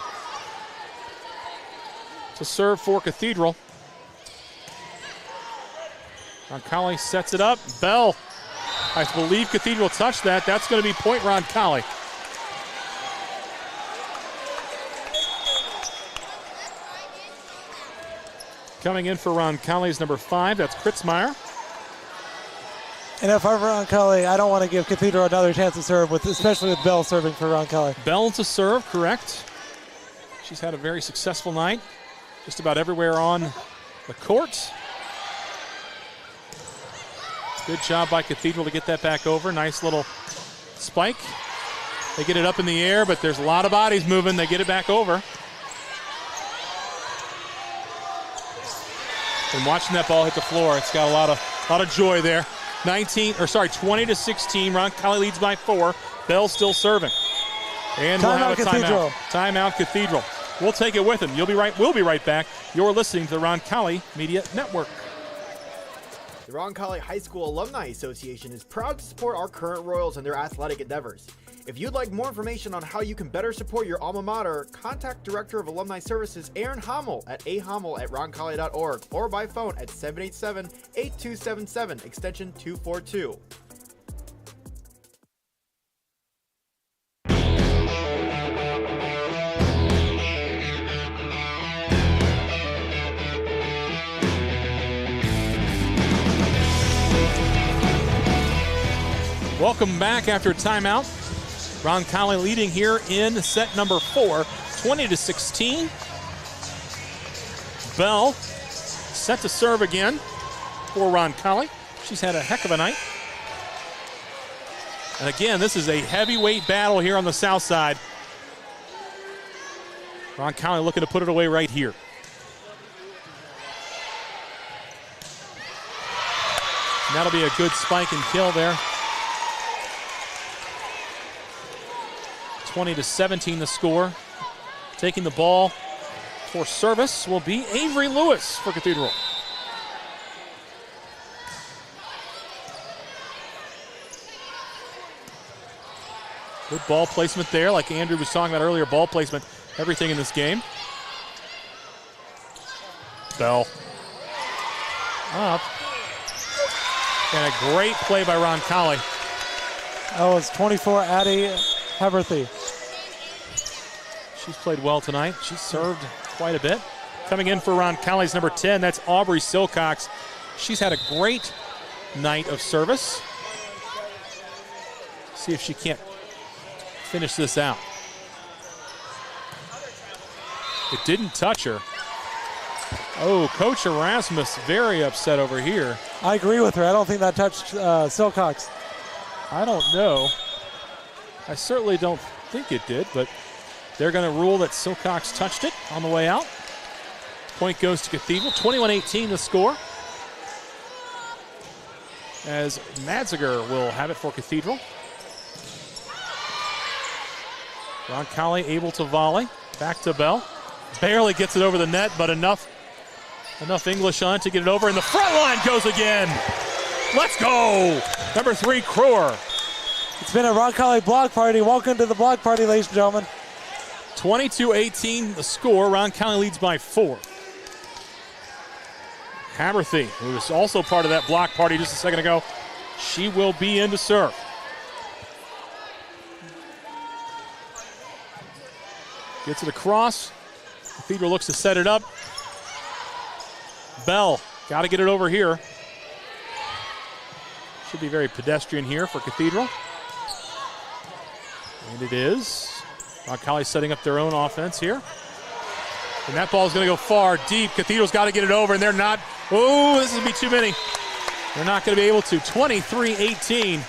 I: to serve for Cathedral. Roncalli sets it up. Bell, I believe Cathedral touched that. That's going to be point Roncalli. Coming in for Roncalli's number 5, that's Kritzmeyer.
J: And if I'm Roncalli, I don't want to give Cathedral another chance to serve, especially with Bell serving for Roncalli.
I: Bell to serve, correct. She's had a very successful night, just about everywhere on the court. Good job by Cathedral to get that back over. Nice little spike. They get it up in the air, but there's a lot of bodies moving. They get it back over. And watching that ball hit the floor, it's got a lot of joy there. 20-16. Roncalli leads by 4. Bell still serving. And we'll have a timeout. Timeout, Cathedral. We'll take it with him. We'll be right back. You're listening to the Roncalli Media Network.
K: The Roncalli High School Alumni Association is proud to support our current Royals in their athletic endeavors. If you'd like more information on how you can better support your alma mater, contact Director of Alumni Services Aaron Hommel at ahommel@roncalli.org or by phone at 787-8277, extension 242.
I: Welcome back after a timeout. Roncalli leading here in set number 4, 20-16. Bell set to serve again for Roncalli. She's had a heck of a night. And again, this is a heavyweight battle here on the south side. Roncalli looking to put it away right here. And that'll be a good spike and kill there. 20-17 the score. Taking the ball for service will be Avery Lewis for Cathedral. Good ball placement there, like Andrew was talking about earlier, ball placement, everything in this game. Bell up. And a great play by Roncalli.
J: That was 24 Addie Haverthy.
I: She's played well tonight. She's served quite a bit. Coming in for Roncalli's number 10, that's Aubrey Silcox. She's had a great night of service. See if she can't finish this out. It didn't touch her. Oh, Coach Erasmus very upset over here.
J: I agree with her. I don't think that touched Silcox.
I: I don't know. I certainly don't think it did, but they're going to rule that Silcox touched it on the way out. Point goes to Cathedral. 21-18 the score. As Madziger will have it for Cathedral. Roncalli able to volley. Back to Bell. Barely gets it over the net, but enough English on it to get it over. And the front line goes again. Let's go. Number 3, Kruer.
J: It's been a Roncalli block party. Welcome to the block party, ladies and gentlemen.
I: 22-18 the score. Roncalli leads by 4. Haverthy, who was also part of that block party just a second ago, she will be in to serve. Gets it across. Cathedral looks to set it up. Bell, got to get it over here. Should be very pedestrian here for Cathedral. And it is. Roncalli setting up their own offense here. And that ball is going to go far, deep. Cathedral's got to get it over, and they're not. Oh, this is going to be too many. They're not going to be able to. 23-18.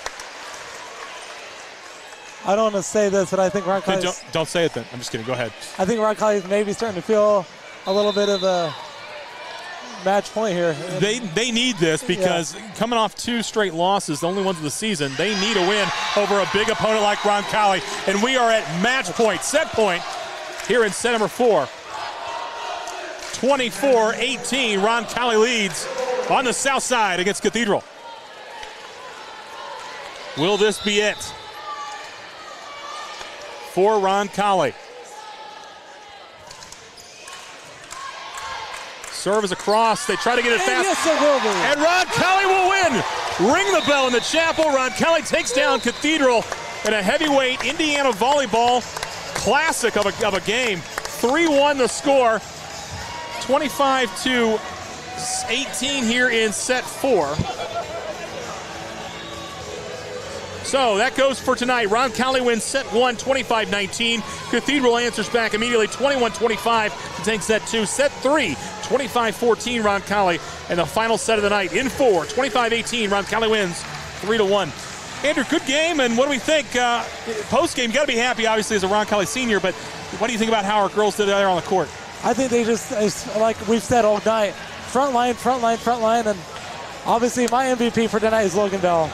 J: I don't want to say this, but I think Roncalli.
I: Don't say it then. I'm just kidding. Go ahead.
J: I think Roncalli is maybe starting to feel a little bit of a match point here.
I: They need this because coming off 2 straight losses, the only ones of the season, they need a win over a big opponent like Roncalli. And we are at match point, set point, here in set number 4. 24-18, Roncalli leads on the south side against Cathedral. Will this be it for Roncalli? Serve is across. They try to get it fast.
J: Yes, it will be.
I: And Roncalli will win. Ring the bell in the chapel. Roncalli takes down Cathedral in a heavyweight Indiana volleyball classic of a game. 3-1 the score. 25-18 here in set 4. So that goes for tonight. Roncalli wins set 1, 25-19. Cathedral answers back immediately, 21-25 to take set 2. Set 3, 25-14 Roncalli. And the final set of the night in 4, 25-18. Roncalli wins 3-1. Andrew, good game, and what do we think? Post-game, you got to be happy, obviously, as a Roncalli senior, but what do you think about how our girls did there on the court?
J: I think they just, like we've said all night, front line, and obviously my MVP for tonight is Logan Bell.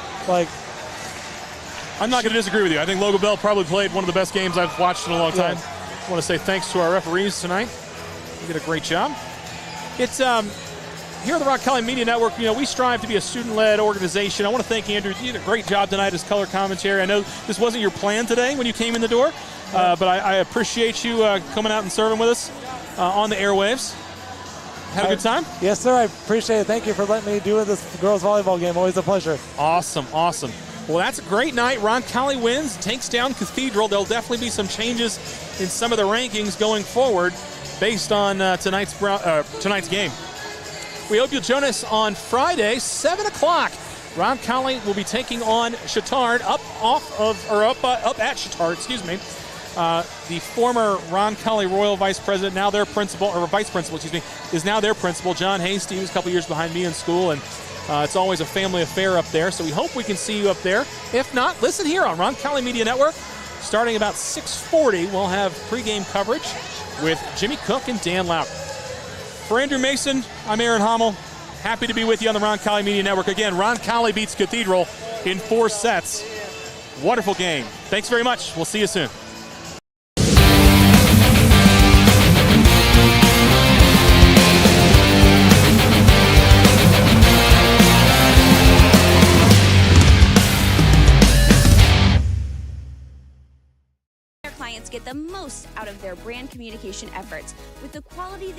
I: I'm not going to disagree with you. I think Logan Bell probably played one of the best games I've watched in a long time. I want to say thanks to our referees tonight. They did a great job. It's here at the Roncalli Media Network, we strive to be a student-led organization. I want to thank Andrew. You did a great job tonight as color commentary. I know this wasn't your plan today when you came in the door, but I appreciate you coming out and serving with us on the airwaves. Had a good time?
J: Yes, sir. I appreciate it. Thank you for letting me do this girls volleyball game. Always a pleasure.
I: Awesome. Well, that's a great night. Roncalli wins, takes down Cathedral. There'll definitely be some changes in some of the rankings going forward based on tonight's game. We hope you'll join us on Friday, 7 o'clock. Roncalli will be taking on Chittard up at Chittard, excuse me. The former Roncalli Royal vice president, now their principal, or vice principal, excuse me, is now their principal, John Hasty. He was a couple years behind me in school, and it's always a family affair up there, so we hope we can see you up there. If not, listen here on Roncalli Media Network. Starting about 6:40, we'll have pregame coverage with Jimmy Cook and Dan Lauer. For Andrew Mason, I'm Aaron Hommel. Happy to be with you on the Roncalli Media Network. Again, Roncalli beats Cathedral in 4 sets. Wonderful game. Thanks very much. We'll see you soon.
A: Clients get the most out of their brand communication efforts with the quality